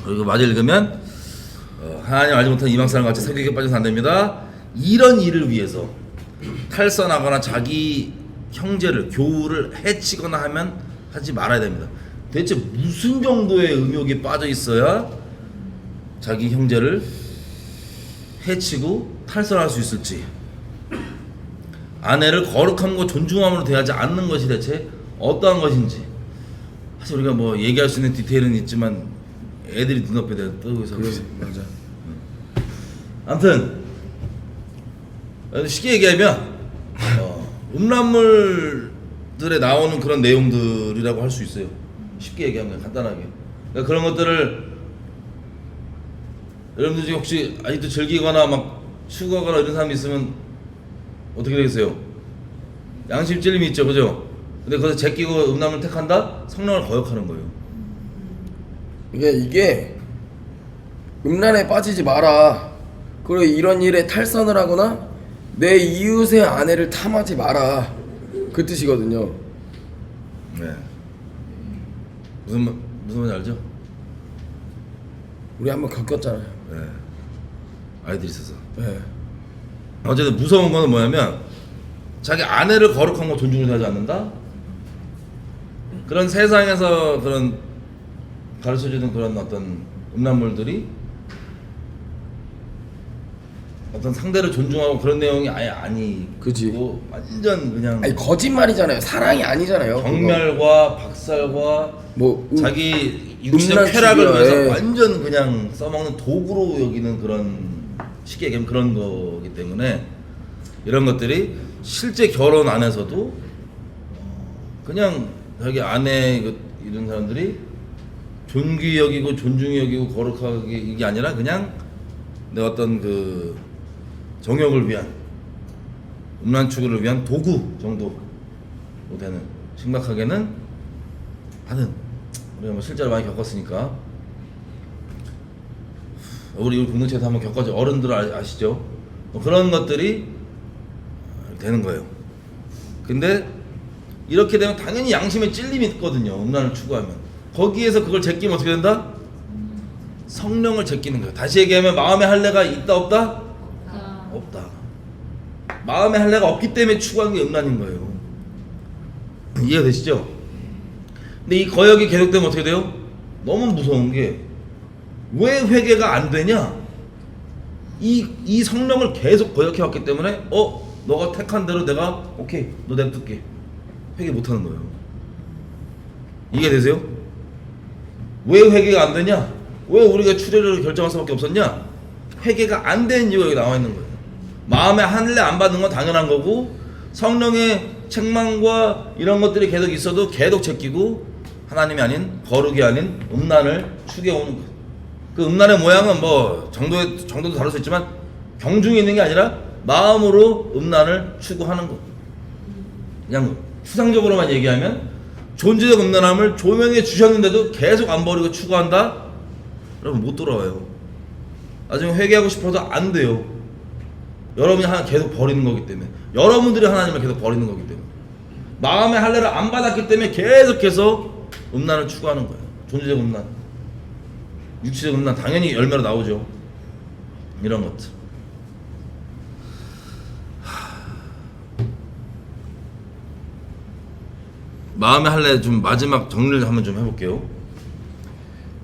A: 그리고 맞아 읽으면 하나님 알지 못한 이방 사람 같이 세격에 빠져서 안 됩니다. 이런 일을 위해서 탈선하거나 자기 형제를 교우를 해치거나 하면 하지 말아야 됩니다. 대체 무슨 정도의 음욕에 빠져 있어야 자기 형제를 해치고 탈선할 수 있을지, 아내를 거룩함과 존중함으로 대하지 않는 것이 대체 어떠한 것인지, 사실 우리가 뭐 얘기할 수 있는 디테일은 있지만 애들이 눈앞에 뜨고 있어서
B: 맞아.
A: 아무튼 쉽게 얘기하면 음란물들에 나오는 그런 내용들이라고 할 수 있어요. 쉽게 얘기하면 간단하게. 그러니까 그런 것들을 여러분들 중에 혹시 아직도 즐기거나 막 추구하거나 이런 사람이 있으면 어떻게 되겠어요? 양심 찔림이 있죠, 그죠? 근데 거기서 제끼고 음란물 택한다? 성령을 거역하는 거예요.
B: 이게 음란에 빠지지 마라. 그리고 이런 일에 탈선을 하거나 내 이웃의 아내를 탐하지 마라. 그 뜻이거든요.
A: 네. 무슨 말인지 알죠?
B: 우리 한번 겪었잖아요.
A: 네. 아이들이 있어서.
B: 네.
A: 어쨌든 무서운 거는 뭐냐면 자기 아내를 거룩함과 존중을 하지 않는다? 그런 세상에서 그런 가르쳐주는 그런 어떤 음란물들이 어떤 상대를 존중하고 그런 내용이 아예 아니고
B: 그치.
A: 완전 그냥
B: 아니 거짓말이잖아요. 사랑이 아니잖아요.
A: 경멸과 박살과
B: 뭐
A: 자기 육신의
B: 음란
A: 쾌락을
B: 주의야,
A: 위해서
B: 예.
A: 완전 그냥 써먹는 도구로 여기는 그런, 쉽게 얘기하면 그런 거기 때문에 이런 것들이 실제 결혼 안에서도 그냥 자기 아내 이런 사람들이 존귀 여기고 존중히 여기고 거룩하게 이게 아니라 그냥 내 어떤 그 정욕을 위한, 음란 추구를 위한 도구 정도로 되는, 심각하게는 하는, 우리가 뭐 실제로 많이 겪었으니까 우리 공동체에서 한번 겪어죠. 어른들 아시죠? 뭐 그런 것들이 되는 거예요. 근데 이렇게 되면 당연히 양심에 찔림이 있거든요. 음란을 추구하면 거기에서 그걸 제끼면 어떻게 된다? 성령을 제끼는 거예요. 다시 얘기하면 마음의 할례가 있다 없다? 없다. 마음의 할례가 없기 때문에 추구하는 게 음란인 거예요. 이해가 되시죠? 근데 이 거역이 계속되면 어떻게 돼요? 너무 무서운 게 왜 회개가 안 되냐? 이 성령을 계속 거역해 왔기 때문에 너가 택한 대로 내가 오케이 너 냅둘게, 회개 못 하는 거예요. 이해되세요? 왜 회개가 안 되냐? 왜 우리가 추례를 결정할 수밖에 없었냐? 회개가 안 되는 이유가 여기 나와 있는 거예요. 마음의 할례 안 받는 건 당연한 거고 성령의 책망과 이런 것들이 계속 있어도 계속 제끼고 하나님이 아닌 거룩이 아닌 음란을 추구해오는 것. 그 음란의 모양은 뭐 정도도 다를 수 있지만 경중이 있는 게 아니라 마음으로 음란을 추구하는 것. 그냥 추상적으로만 얘기하면 존재적 음란함을 조명해 주셨는데도 계속 안 버리고 추구한다? 여러분 못 돌아와요. 나중에 회개하고 싶어도 안 돼요. 여러분이 하나 계속 버리는 거기 때문에, 여러분들이 하나님을 계속 버리는 거기 때문에, 마음의 할례를 안 받았기 때문에 계속해서 음란을 추구하는 거예요. 존재적 음란, 육체적 음란 당연히 열매로 나오죠. 이런 것들. 마음의 할례 좀 마지막 정리를 한번 좀 해볼게요.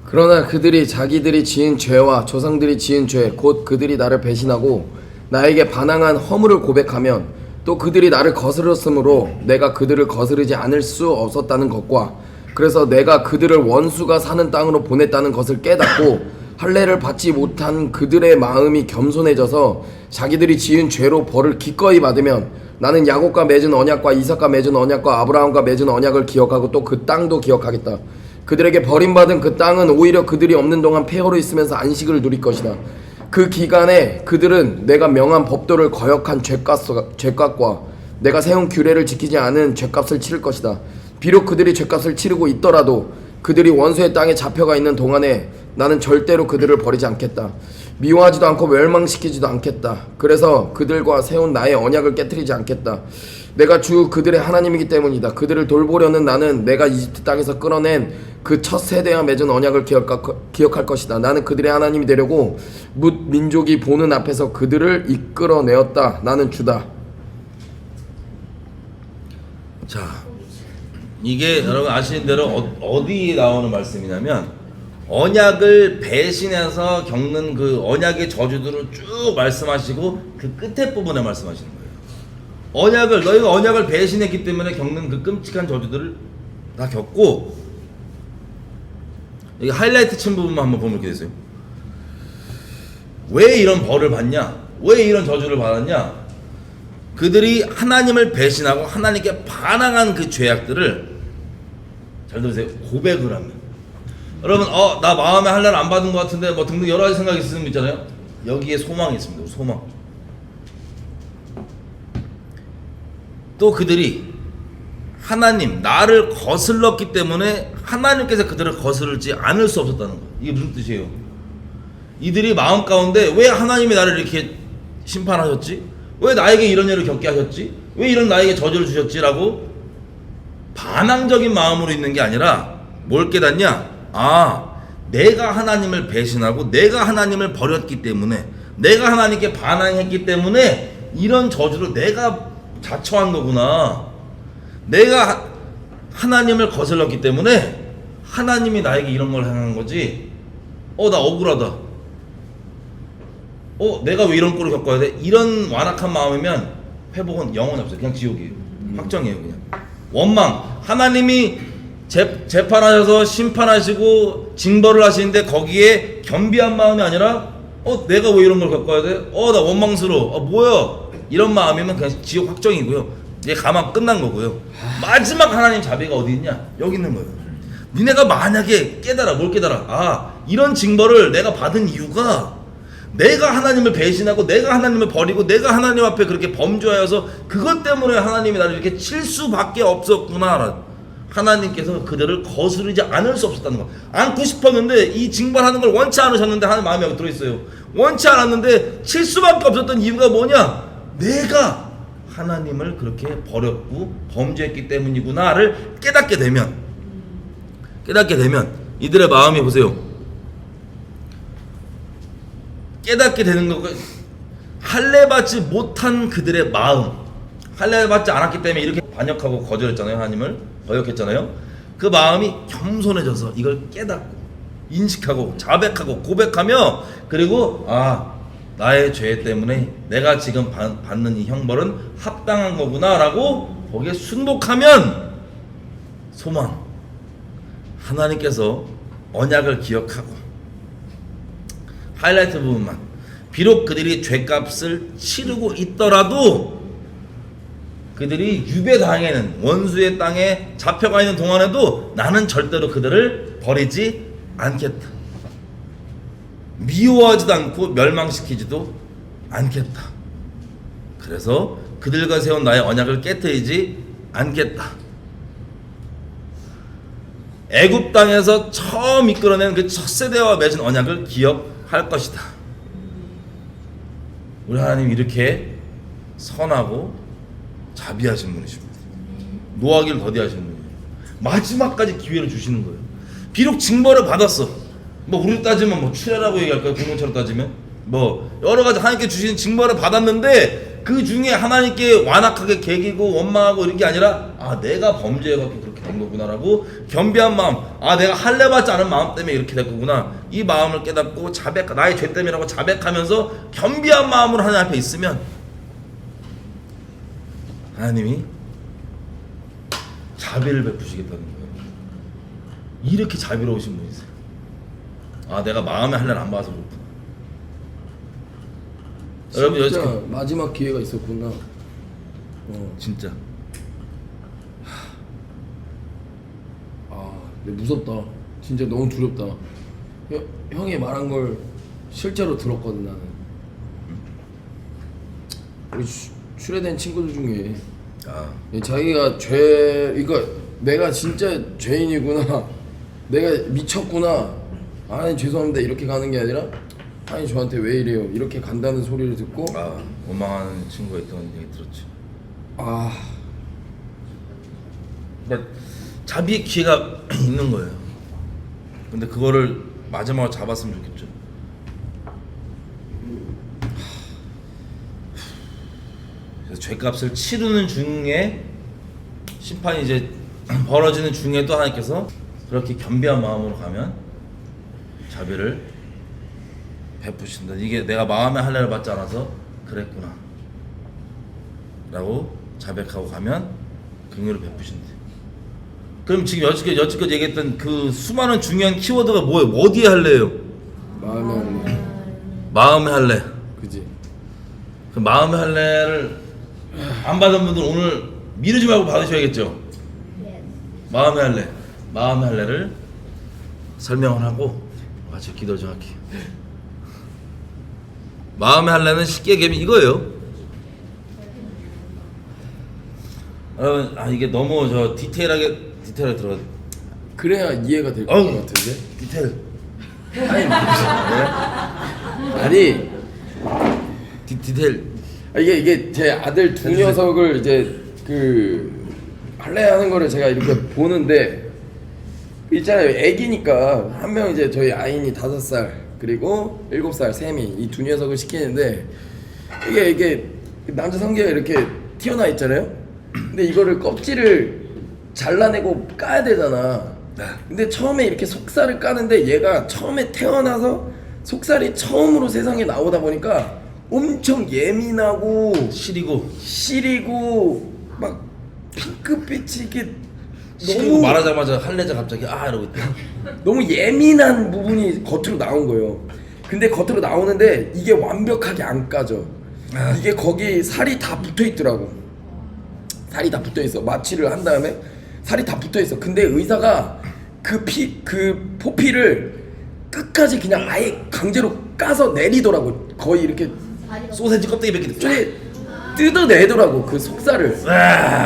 B: 그러나 그들이 자기들이 지은 죄와 조상들이 지은 죄 곧 그들이 나를 배신하고 나에게 반항한 허물을 고백하면 또 그들이 나를 거스렸으므로 내가 그들을 거스르지 않을 수 없었다는 것과 그래서 내가 그들을 원수가 사는 땅으로 보냈다는 것을 깨닫고 할례를 받지 못한 그들의 마음이 겸손해져서 자기들이 지은 죄로 벌을 기꺼이 받으면 나는 야곱과 맺은 언약과 이삭과 맺은 언약과 아브라함과 맺은 언약을 기억하고 또 그 땅도 기억하겠다. 그들에게 버림받은 그 땅은 오히려 그들이 없는 동안 폐허로 있으면서 안식을 누릴 것이다. 그 기간에 그들은 내가 명한 법도를 거역한 죄값과 내가 세운 규례를 지키지 않은 죄값을 치를 것이다. 비록 그들이 죄값을 치르고 있더라도 그들이 원수의 땅에 잡혀가 있는 동안에 나는 절대로 그들을 버리지 않겠다. 미워하지도 않고 멸망시키지도 않겠다. 그래서 그들과 세운 나의 언약을 깨트리지 않겠다. 내가 주 그들의 하나님이기 때문이다. 그들을 돌보려는 나는 내가 이집트 땅에서 끌어낸 그 첫 세대와 맺은 언약을 기억할 것이다. 나는 그들의 하나님이 되려고 뭇 민족이 보는 앞에서 그들을 이끌어내었다. 나는 주다.
A: 자, 이게 여러분 아시는 대로 어디에 나오는 말씀이냐면 언약을 배신해서 겪는 그 언약의 저주들을 쭉 말씀하시고 그 끝에 부분에 말씀하시는 거예요. 너희가 언약을 배신했기 때문에 겪는 그 끔찍한 저주들을 다 겪고, 여기 하이라이트 친 부분만 한번 보면 이렇게 되세요. 왜 이런 벌을 받냐? 왜 이런 저주를 받았냐? 그들이 하나님을 배신하고 하나님께 반항한 그 죄악들을, 잘 들으세요, 고백을 하면. 여러분 나 마음의 할례를 안 받은 것 같은데 뭐 등등 여러 가지 생각이 있을 수 있잖아요. 여기에 소망이 있습니다. 소망. 또 그들이 하나님 나를 거슬렀기 때문에 하나님께서 그들을 거스르지 않을 수 없었다는 거. 이게 무슨 뜻이에요? 이들이 마음 가운데 왜 하나님이 나를 이렇게 심판하셨지? 왜 나에게 이런 일을 겪게 하셨지? 왜 이런 나에게 저주를 주셨지? 라고 반항적인 마음으로 있는 게 아니라 뭘 깨닫냐? 내가 하나님을 배신하고 내가 하나님을 버렸기 때문에, 내가 하나님께 반항했기 때문에 이런 저주를 내가 자처한 거구나. 내가 하나님을 거슬렀기 때문에 하나님이 나에게 이런 걸 행한 거지. 나 억울하다. 내가 왜 이런 꼴을 겪어야 돼? 이런 완악한 마음이면 회복은 영원히 없어요. 그냥 지옥이에요. 확정이에요. 그냥 원망. 하나님이 재판하셔서 심판하시고 징벌을 하시는데 거기에 겸비한 마음이 아니라 내가 왜 이런 걸 겪어야 돼? 나 원망스러워. 뭐야? 이런 마음이면 그냥 지옥 확정이고요. 이제 가만 끝난 거고요. 마지막 하나님 자비가 어디 있냐? 여기 있는 거예요. 니네가 만약에 깨달아. 뭘 깨달아? 이런 징벌을 내가 받은 이유가 내가 하나님을 배신하고 내가 하나님을 버리고 내가 하나님 앞에 그렇게 범죄하여서 그것 때문에 하나님이 나를 이렇게 칠 수밖에 없었구나. 하나님께서 그들을 거스르지 않을 수 없었다는 거. 않고 싶었는데 이 징벌하는 걸 원치 않으셨는데 하나님 마음이 여기 들어있어요. 원치 않았는데 칠 수밖에 없었던 이유가 뭐냐? 내가 하나님을 그렇게 버렸고 범죄했기 때문이구나를 깨닫게 되면 이들의 마음이 보세요. 깨닫게 되는 거가 할례 받지 못한 그들의 마음, 할례 받지 않았기 때문에 이렇게 반역하고 거절했잖아요. 하나님을 거역했잖아요. 그 마음이 겸손해져서 이걸 깨닫고 인식하고 자백하고 고백하며, 그리고 나의 죄 때문에 내가 지금 받는 이 형벌은 합당한 거구나 라고 거기에 순복하면 소망. 하나님께서 언약을 기억하고 하이라이트 부분만, 비록 그들이 죄값을 치르고 있더라도 그들이 유배 당에는 원수의 땅에 잡혀가 있는 동안에도 나는 절대로 그들을 버리지 않겠다. 미워하지도 않고 멸망시키지도 않겠다. 그래서 그들과 세운 나의 언약을 깨뜨리지 않겠다. 애굽 땅에서 처음 이끌어낸 그 첫 세대와 맺은 언약을 기억할 것이다. 우리 하나님 이렇게 선하고 자비하신 분이십니다. 노하기를 더디하시는 분이에요. 마지막까지 기회를 주시는 거예요. 비록 징벌을 받았어. 뭐 우리 따지면 뭐 출애라고 얘기할까요? 공문처럼 따지면 뭐 여러 가지 하나님께 주신 징벌을 받았는데 그 중에 하나님께 완악하게 개기고 원망하고 이런 게 아니라 아 내가 범죄해갖고 그렇게 된 거구나라고 겸비한 마음, 아 내가 할례 받지 않은 마음 때문에 이렇게 된 거구나, 이 마음을 깨닫고 자백, 나의 죄 때문이라고 자백하면서 겸비한 마음으로 하나님 앞에 있으면 하나님이 자비를 베푸시겠다는 거예요. 이렇게 자비로우신 분이세요. 아 내가 마음의 할례를 안 받아서 그렇구나. 여러분
B: 진짜
A: 여기
B: 마지막 기회가 있었구나.
A: 진짜
B: 근데 무섭다. 진짜 너무 두렵다. 형이 말한 걸 실제로 들었거든 나는. 우리 출애된 친구들 중에 자기가 이거 내가 진짜 죄인이구나, 내가 미쳤구나, 아니 죄송합니다 이렇게 가는 게 아니라 아니 저한테 왜 이래요 이렇게 간다는 소리를 듣고
A: 원망하는 친구가 있던 얘기 들었죠. 그러니까 자비의 기회가 있는 거예요. 근데 그거를 마지막으로 잡았으면 좋겠죠. 그래서 죄값을 치르는 중에 심판이 이제 벌어지는 중에도 하나님께서 그렇게 겸비한 마음으로 가면 자비를 베푸신다. 이게 내가 마음의 할례를 받지 않아서 그랬구나 라고 자백하고 가면 긍휼을 베푸신대. 그럼 지금 여지껏 얘기했던 그 수많은 중요한 키워드가 뭐예요? 어디에 할례예요?
B: 마음의 할례.
A: 마음의 할례.
B: 그지.
A: 그 마음의 할례를 안 받은 분들 오늘 미루지 말고 받으셔야겠죠. 마음의 할례. 마음의 할례를 설명을 하고 같이 기도 좀 할게요. 마음의 할례는 쉽게 얘기하면 이거예요. 여러분 이게 너무 디테일하게 들어.
B: 그래야 이해가 될 것 같은데.
A: 디테일.
B: 아니
A: 디테일.
B: 이게 제 아들 두 녀석을 이제 그 할례하는 거를 제가 이렇게 보는데 있잖아요. 애기니까 한 명 이제 저희 아인이 5살 그리고 7살 샘이 이 두 녀석을 시키는데 이게 남자 성기가 이렇게 튀어나와 있잖아요. 근데 이거를 껍질을 잘라내고 까야 되잖아. 근데 처음에 이렇게 속살을 까는데 얘가 처음에 태어나서 속살이 처음으로 세상에 나오다 보니까 엄청 예민하고 시리고 막 핑크빛이 이게
A: 너무 말하자마자 할례자 갑자기 이러고 있다.
B: 너무 예민한 부분이 겉으로 나온 거예요. 근데 겉으로 나오는데 이게 완벽하게 안 까져. 이게 거기 살이 다 붙어 있더라고. 살이 다 붙어 있어. 마취를 한 다음에 살이 다 붙어 있어. 근데 의사가 그 포피를 끝까지 그냥 아예 강제로 까서 내리더라고. 거의 이렇게
A: 소세지 껍데기 뱉기
B: 뜯어내더라고. 그 속살을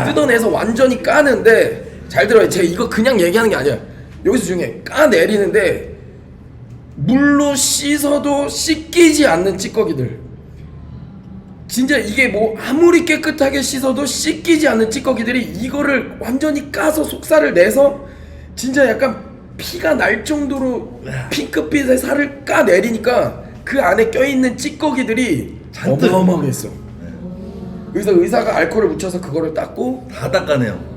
B: 뜯어내서 완전히 까는데 잘 들어요. 제가 이거 그냥 얘기하는 게 아니야. 여기서 중요해. 까내리는데 물로 씻어도 씻기지 않는 찌꺼기들. 진짜 이게 뭐 아무리 깨끗하게 씻어도 씻기지 않는 찌꺼기들이 이거를 완전히 까서 속살을 내서 진짜 약간 피가 날 정도로 핑크빛의 살을 까내리니까 그 안에 껴있는 찌꺼기들이 어마어마하게 있어. 그래서 의사가 알코올을 묻혀서 그거를 닦고
A: 다 닦아내요.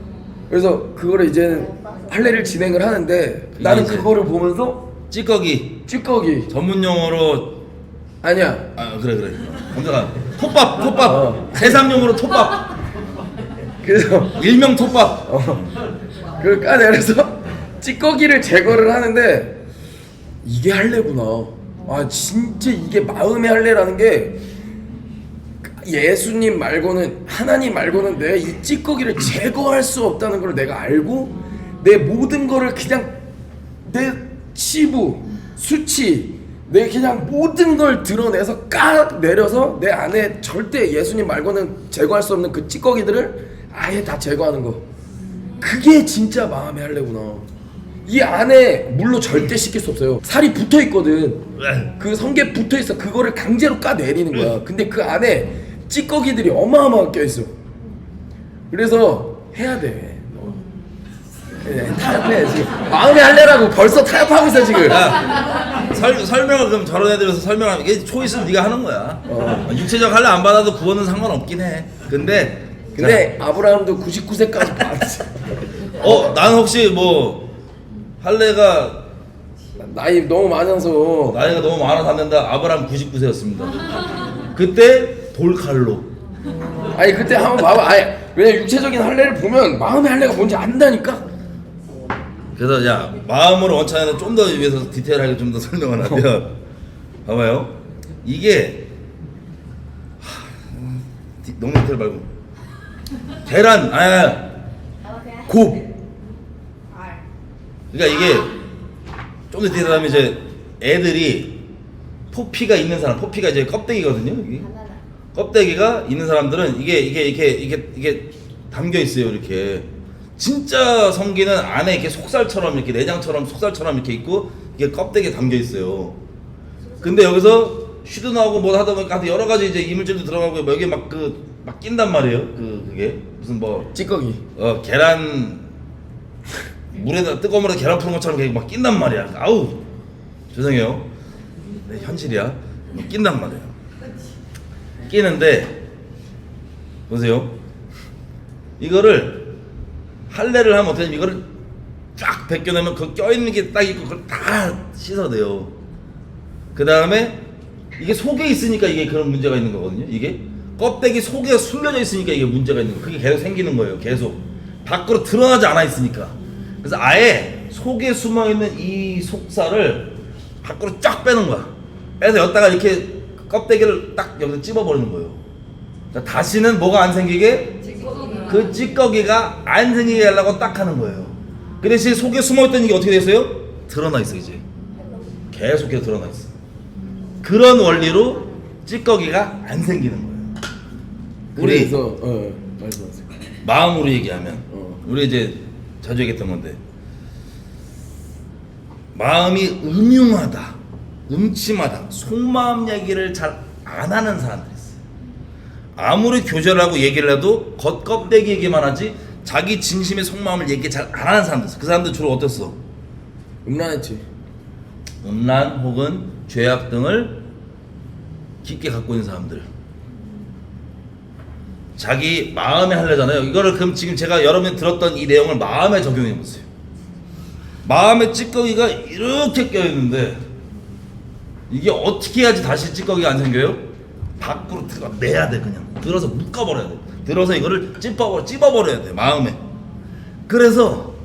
B: 그래서 그거를 이제는 할례를 진행을 하는데 나는 그거를 보면서
A: 찌꺼기 전문 용어로
B: 아니야.
A: 그래. 검색아. 톱밥. 세상 용어로 톱밥.
B: 그래서
A: 일명 톱밥.
B: 그걸 까내려서 찌꺼기를 제거를 하는데 이게 할례구나. 진짜 이게 마음의 할례라는 게 예수님 말고는, 하나님 말고는 내가 이 찌꺼기를 제거할 수 없다는 걸 내가 알고 내 모든 거를 그냥 내 치부, 수치, 내 그냥 모든 걸 드러내서 깍 내려서 내 안에 절대 예수님 말고는 제거할 수 없는 그 찌꺼기들을 아예 다 제거하는 거. 그게 진짜 마음의 할례구나. 이 안에 물로 절대 씻길 수 없어요. 살이 붙어 있거든. 그 성게 붙어 있어. 그거를 강제로 까 내리는 거야. 근데 그 안에 찌꺼기들이 어마어마하게 껴 있어. 그래서 해야 돼. 너. 타협해 지금. 마음의 할례라고 벌써 타협하고 있어 지금.
A: 설명을 그럼 저런 애들에서 설명하면 이게 초이스는 네가 하는 거야. 육체적 할례 안 받아도 구원은 상관없긴 해. 근데
B: 아브라함도 99세까지 받았어.
A: 나는 혹시 뭐 할례가
B: 나이 너무 많아서.
A: 나이가 너무 많아서 안 된다. 아브라함 99세였습니다. 그때 돌칼로.
B: 아니 그때 한번 봐봐. 아니 왜냐 육체적인 할례를 보면 마음의 할례가 뭔지 안다니까.
A: 그래서 야 마음으로 원찬에는 좀 더 위해서 디테일하게 좀 더 설명을 하면 봐봐요. 이게 너무 디테일 말고 계란 곱. 그러니까 이게 좀 더 디테일하면 이제 애들이 포피가 있는 사람, 포피가 이제 껍데기거든요. 여기 껍데기가 있는 사람들은 이게 담겨 있어요. 이렇게 진짜 성기는 안에 이렇게 속살처럼 이렇게 내장처럼 속살처럼 이렇게 있고 이게 껍데기에 담겨 있어요. 근데 여기서 쉬도 나오고 뭐 하다 보니까 여러 가지 이제 이물질도 들어가고 뭐 여기 막 낀단 말이에요. 그게 무슨 뭐
B: 찌꺼기.
A: 계란 물에다 뜨거운 물에 계란 푸는 것처럼 이렇게 막 낀단 말이야. 아우 죄송해요. 네, 현실이야. 막 낀단 말이에요. 끼는데 보세요. 이거를 할례를 하면 어떻게 되냐면 이거를 쫙 벗겨내면 그 껴있는 게 딱 있고 그걸 다 씻어내요. 그 다음에 이게 속에 있으니까 이게 그런 문제가 있는 거거든요. 이게 껍데기 속에 숨겨져 있으니까 이게 문제가 있는 거예요. 그게 계속 생기는 거예요. 계속 밖으로 드러나지 않아 있으니까. 그래서 아예 속에 숨어있는 이 속살을 밖으로 쫙 빼는 거야. 빼서 여기다가 이렇게 껍데기를 딱 여기서 찝어버리는 거예요. 다시는 뭐가 안 생기게? 그 찌꺼기가 안 생기게 하려고 딱 하는 거예요. 그 대신 속에 숨어있던 이게 어떻게 됐어요? 드러나 있어 이제. 계속해서 드러나 있어. 그런 원리로 찌꺼기가 안 생기는 거예요. 우리
B: 그래서 말씀하세요.
A: 마음으로 얘기하면 우리 이제 자주 얘기했던 건데 마음이 음흉하다, 음침하다, 속마음 얘기를 잘 안 하는 사람들이 있어요. 아무리 교절하고 얘기를 해도 겉껍데기 얘기만 하지 자기 진심의 속마음을 얘기 잘 안 하는 사람들 있어. 그 사람들 주로 어땠어?
B: 음란했지.
A: 음란 혹은 죄악 등을 깊게 갖고 있는 사람들. 자기 마음에 할례잖아요. 이거를 그럼 지금 제가 여러분이 들었던 이 내용을 마음에 적용해 보세요. 마음에 찌꺼기가 이렇게 껴있는데 이게 어떻게 해야지 다시 찌꺼기가 안 생겨요? 밖으로 내야 돼. 그냥 들어서 묶어버려야 돼. 들어서 이거를 찝어버려야 돼. 마음에. 그래서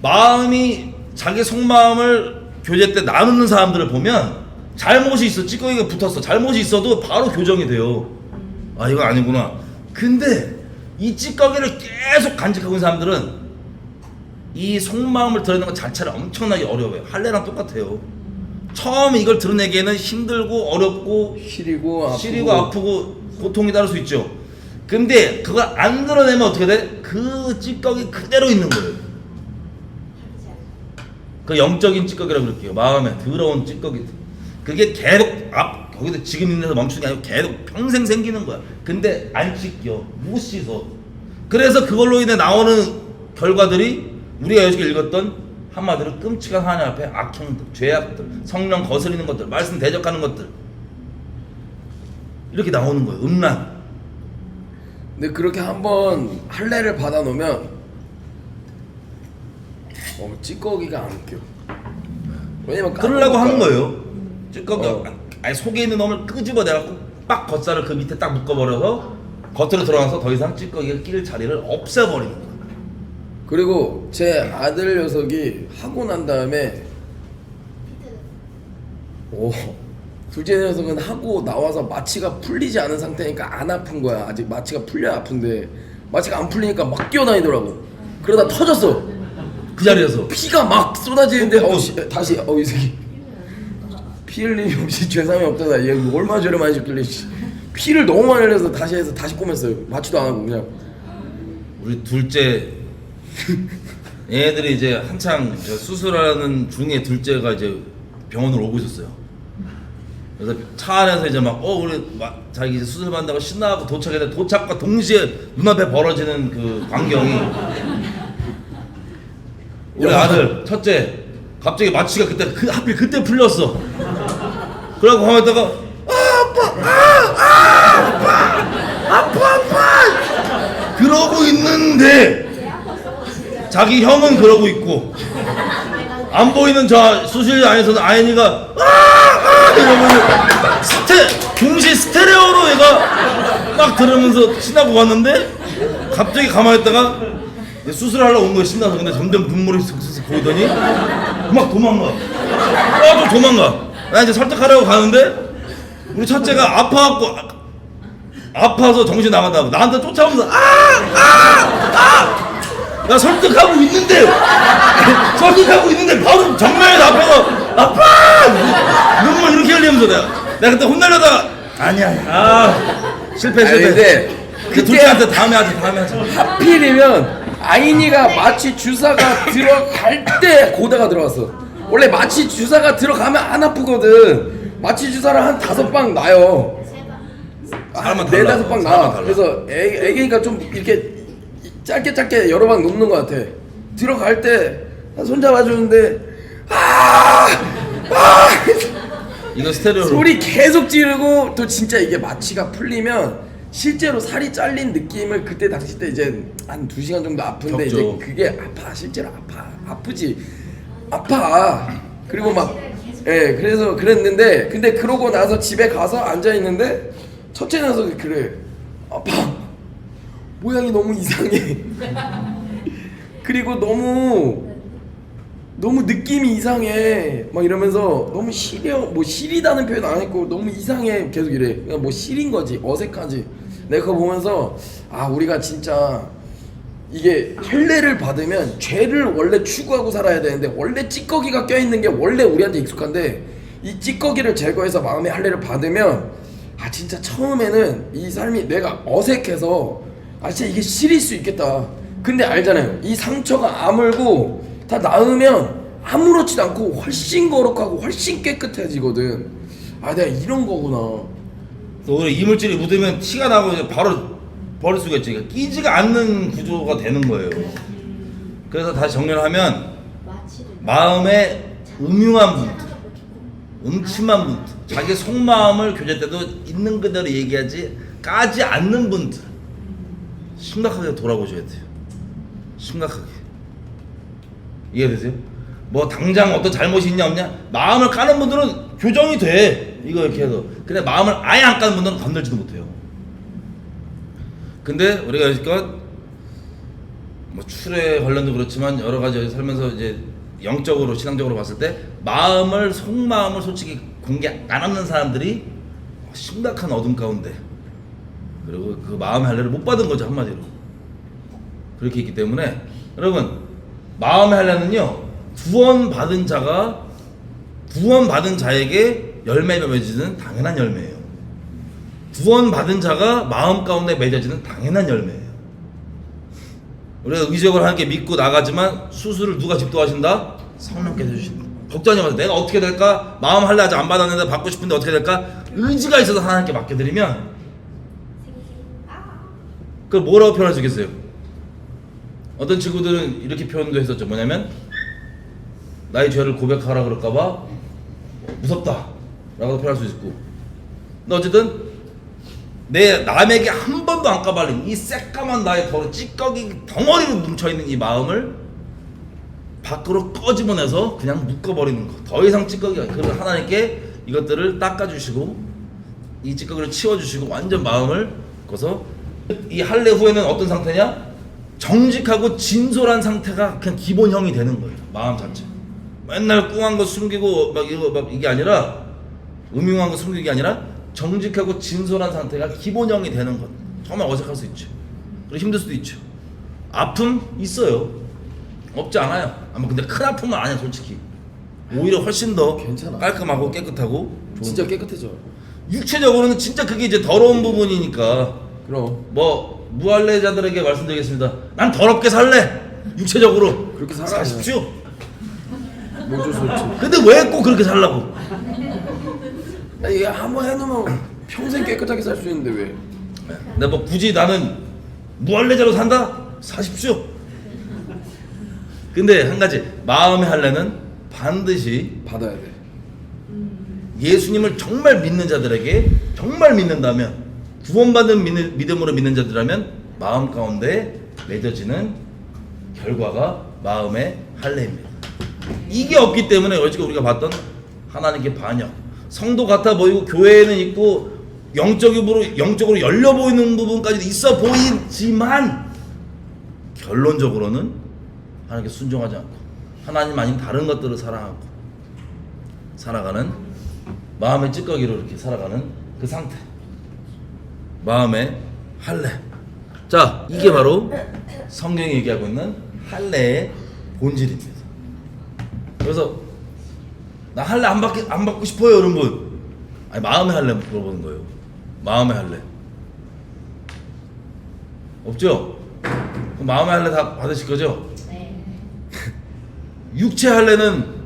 A: 마음이 자기 속마음을 교제 때 나누는 사람들을 보면 잘못이 있어. 찌꺼기가 붙었어. 잘못이 있어도 바로 교정이 돼요. 아 이거 아니구나. 근데 이 찌꺼기를 계속 간직하고 있는 사람들은 이 속마음을 드러내는 것 자체를 엄청나게 어려워요. 할례랑 똑같아요. 처음에 이걸 드러내기에는 힘들고 어렵고
B: 시리고
A: 아프고 고통이 따를 수 있죠. 근데 그걸 안 드러내면 어떻게 돼? 그 찌꺼기 그대로 있는 거예요. 그 영적인 찌꺼기라고 그럴게요. 마음에 더러운 찌꺼기. 그게 계속 거기서 지금 있는 데서 멈추는 게 아니고 계속 평생 생기는 거야. 근데 안 씻겨. 못 씻어. 그래서 그걸로 인해 나오는 결과들이 우리가 여기서 읽었던 한마디로 끔찍한 하나님 앞에 악행들, 죄악들, 성령 거스리는 것들, 말씀 대적하는 것들 이렇게 나오는 거예요. 음란.
B: 근데 그렇게 한번 할례를 받아 놓으면 찌꺼기가 안 껴. 왜냐면
A: 그러려고 하는 거예요. 찌꺼기 아니 속에 있는 놈을 끄집어내갖고 빡 겉살을 그 밑에 딱 묶어버려서 겉으로 들어가서 더 이상 찌꺼기가 낄 자리를 없애버리는 거예요.
B: 그리고 제 아들 녀석이 하고 난 다음에 둘째 녀석은 하고 나와서 마취가 풀리지 않은 상태니까 안 아픈 거야. 아직 마취가 풀려야 아픈데 마취가 안 풀리니까 막 뛰어다니더라고. 그러다 터졌어.
A: 그 자리에서
B: 피가 막 쏟아지는데 다시 이 새끼 피 흘림이 없이 죄상이 없다다. 얘 얼마나 죄를 많이 짓길래 피를 너무 많이 흘려서 다시 해서 다시 꼬맸어요. 마취도 안 하고 그냥.
A: 우리 둘째 얘네들이 이제 한창 수술하는 중에 둘째가 이제 병원으로 오고 있었어요. 그래서 차 안에서 이제 막 우리 자기 이제 수술 받는다고 신나고 도착했는데 도착과 동시에 눈앞에 벌어지는 그 광경이 우리 아들 첫째 갑자기 마취가 그때 하필 그때 풀렸어. 그러고 가만히 있다가 아빠 그러고 있는데 자기 형은 그러고 있고 안 보이는 저 수술 안에서는 아연이가 이러면 동시에 스테레오로 얘가 막 들으면서 신나고 왔는데 갑자기 가만히 있다가 수술하러 온 거에 신나서 근데 점점 눈물이 슥슥 보이더니 막 도망가. 좀 도망가. 나 이제 설득하려고 가는데 우리 첫째가 아파서 정신 나간다고 나한테 쫓아오면서 나 설득하고 있는데 바로 정면에 앞에서 아빠 눈물 이렇게 흘리면서 내가 그때 혼내려다가 아니야 실패.
B: 근데
A: 그 둘째한테 다음에 하자.
B: 하필이면 아인이가 마취 주사가 들어갈 때 고대가 들어왔어. 원래 마취 주사가 들어가면 안 아프거든. 마취 주사를 한 5방 놔요.
A: 사람마다 달라.
B: 4-5방
A: 사람마다
B: 놔.
A: 달라.
B: 그래서 애기니까 좀 이렇게 짧게 여러 방 놓는 것 같아. 들어갈 때 손 잡아주는데
A: 이거 스테레오로
B: 소리 계속 지르고 또 진짜 이게 마취가 풀리면 실제로 살이 잘린 느낌을 그때 당시 때 이제 한 2시간 정도 아픈데
A: 적죠.
B: 이제 그게 실제로 아파. 그리고 그래서 그랬는데 근데 그러고 나서 집에 가서 앉아 있는데 첫째 녀석이 그래. 아빠 모양이 너무 이상해. 그리고 너무 느낌이 이상해. 막 이러면서 너무 시리다는 표현 안 했고 너무 이상해. 계속 이래. 그냥 시린 거지. 어색하지. 내가 그거 보면서 우리가 진짜 이게 할례를 받으면 죄를 원래 추구하고 살아야 되는데 원래 찌꺼기가 껴있는 게 원래 우리한테 익숙한데 이 찌꺼기를 제거해서 마음의 할례를 받으면 진짜 처음에는 이 삶이 내가 어색해서 진짜 이게 시릴 수 있겠다. 근데 알잖아요. 이 상처가 아물고 다 나으면 아무렇지도 않고 훨씬 거룩하고 훨씬 깨끗해지거든. 내가 이런 거구나.
A: 또 오히려 이물질이 묻으면 티가 나고 이제 바로 버릴 수가 있지. 그러니까 끼지가 않는 구조가 되는 거예요. 그래서 다시 정리를 하면 마음의 음흉한 분들, 음침한 분들, 자기 속마음을 교제 때도 있는 그대로 얘기하지 까지 않는 분들 심각하게 돌아보셔야 돼요. 심각하게. 이해되세요? 뭐 당장 어떤 잘못이 있냐 없냐 마음을 까는 분들은 교정이 돼. 이거 이렇게 해서. 근데 마음을 아예 안 까는 분들은 건들지도 못해요. 근데 우리가 여지껏 뭐 출에 관련도 그렇지만 여러 가지 살면서 이제 영적으로 신앙적으로 봤을 때 속마음을 솔직히 공개 안 하는 사람들이 심각한 어둠 가운데 그리고 그 마음의 할례를 못 받은 거죠. 한마디로 그렇게 있기 때문에 여러분 마음의 할례는요 구원받은 자에게 열매가 맺어지는 당연한 열매예요. 구원받은 자가 마음 가운데 맺어지는 당연한 열매예요. 우리가 의지적으로 하나님께 믿고 나가지만 수술을 누가 집도하신다? 성령께서 주신다. 걱정하지 마세요. 내가 어떻게 될까? 마음 할례 아직 안 받았는데 받고 싶은데 어떻게 될까? 의지가 있어서 하나님께 맡겨드리면 그걸 뭐라고 표현할 수 있겠어요? 어떤 친구들은 이렇게 표현도 했었죠. 뭐냐면 나의 죄를 고백하라 그럴까봐 무섭다 라고 표현할 수 있고, 근데 어쨌든 남에게 한 번도 안 까발린 이 새까만 나의 더러운 찌꺼기 덩어리로 뭉쳐있는 이 마음을 밖으로 꺼집어내서 그냥 묶어버리는 거. 더 이상 찌꺼기가, 그걸 하나님께 이것들을 닦아주시고 이 찌꺼기를 치워주시고 완전 마음을 꺼서 이 할례 후에는 어떤 상태냐? 정직하고 진솔한 상태가 그냥 기본형이 되는 거예요. 마음 자체. 맨날 꿍한 거 숨기고 막 이거 막 이게 아니라 음흉한 거 숨기는 게 아니라 정직하고 진솔한 상태가 기본형이 되는 것. 정말 어색할 수 있죠. 그리고 힘들 수도 있죠. 아픔 있어요. 없지 않아요. 아마 근데 큰 아픔은 아니야 솔직히. 오히려 훨씬 더
B: 괜찮아.
A: 깔끔하고 깨끗하고
B: 진짜 깨끗해져.
A: 육체적으로는 진짜 그게 이제 더러운 부분이니까.
B: 그럼
A: 뭐 무할례자들에게 말씀드리겠습니다. 난 더럽게 살래. 육체적으로
B: 그렇게 살아요.
A: 사십시오.
B: 뭐줄 수 없지.
A: 근데 왜 꼭 그렇게 살라고?
B: 아, 이게 한번 해놓으면 평생 깨끗하게 살 수 있는데 왜?
A: 근데 뭐 굳이 나는 무할례자로 산다? 사십시오. 근데 한 가지 마음의 할례는 반드시
B: 받아야 돼.
A: 예수님을 정말 믿는 자들에게 정말 믿는다면 구원받는 믿음으로 믿는 자들이라면 마음 가운데 맺어지는 결과가 마음의 할례입니다. 이게 없기 때문에 어저께 우리가 봤던 하나님께 반역, 성도 같아 보이고 교회에는 있고 영적으로 열려 보이는 부분까지도 있어 보이지만 결론적으로는 하나님께 순종하지 않고 하나님 아닌 다른 것들을 사랑하고 살아가는 마음의 찌꺼기로 이렇게 살아가는 그 상태, 마음의 할례. 자, 이게 바로 성경이 얘기하고 있는 할례의 본질입니다. 그래서 나 할례 안 받고 싶어요 이런 분, 아니 마음의 할례 물어보는 거예요. 마음의 할례 없죠? 그럼 마음의 할례 다 받으실 거죠?
C: 네.
A: 육체 할례는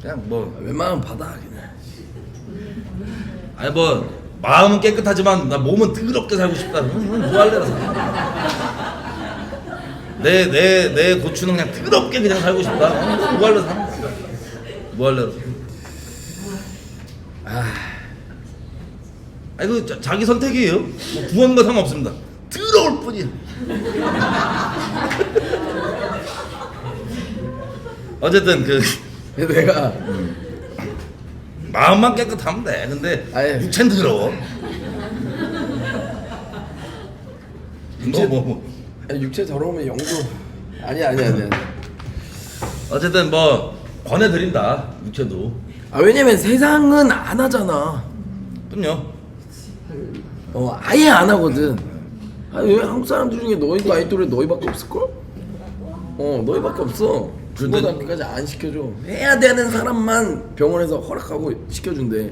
A: 그냥 뭐
B: 웬만하면 받아 그냥.
A: 아니 뭐 마음은 깨끗하지만 나 몸은 더럽게 살고 싶다. 뭐 할래라. 내 고추는 그냥 더럽게 그냥 살고 싶다. 뭐 할래 사. 뭐 할래. 아니 그 자기 선택이에요. 뭐 구원과 상관없습니다. 더러울 뿐이야. 어쨌든 그
B: 내가
A: 마음만 깨끗하면 돼. 근데
B: 아예.
A: 육체는 더러워.
B: 육체-
A: 뭐.
B: 아니, 육체 더러우면 영도 아니야.
A: 어쨌든 뭐 권해드린다. 육체도.
B: 아 왜냐면 세상은 안 하잖아.
A: 그럼요.
B: 아예 안 하거든. 아니 왜 한국 사람들 중에 너희도 아이돌에 너희밖에 없을걸? 너희밖에 없어.
A: 근데-
B: 중고등학교까지 안 시켜줘. 해야 되는 사람만 병원에서 허락하고 시켜준대.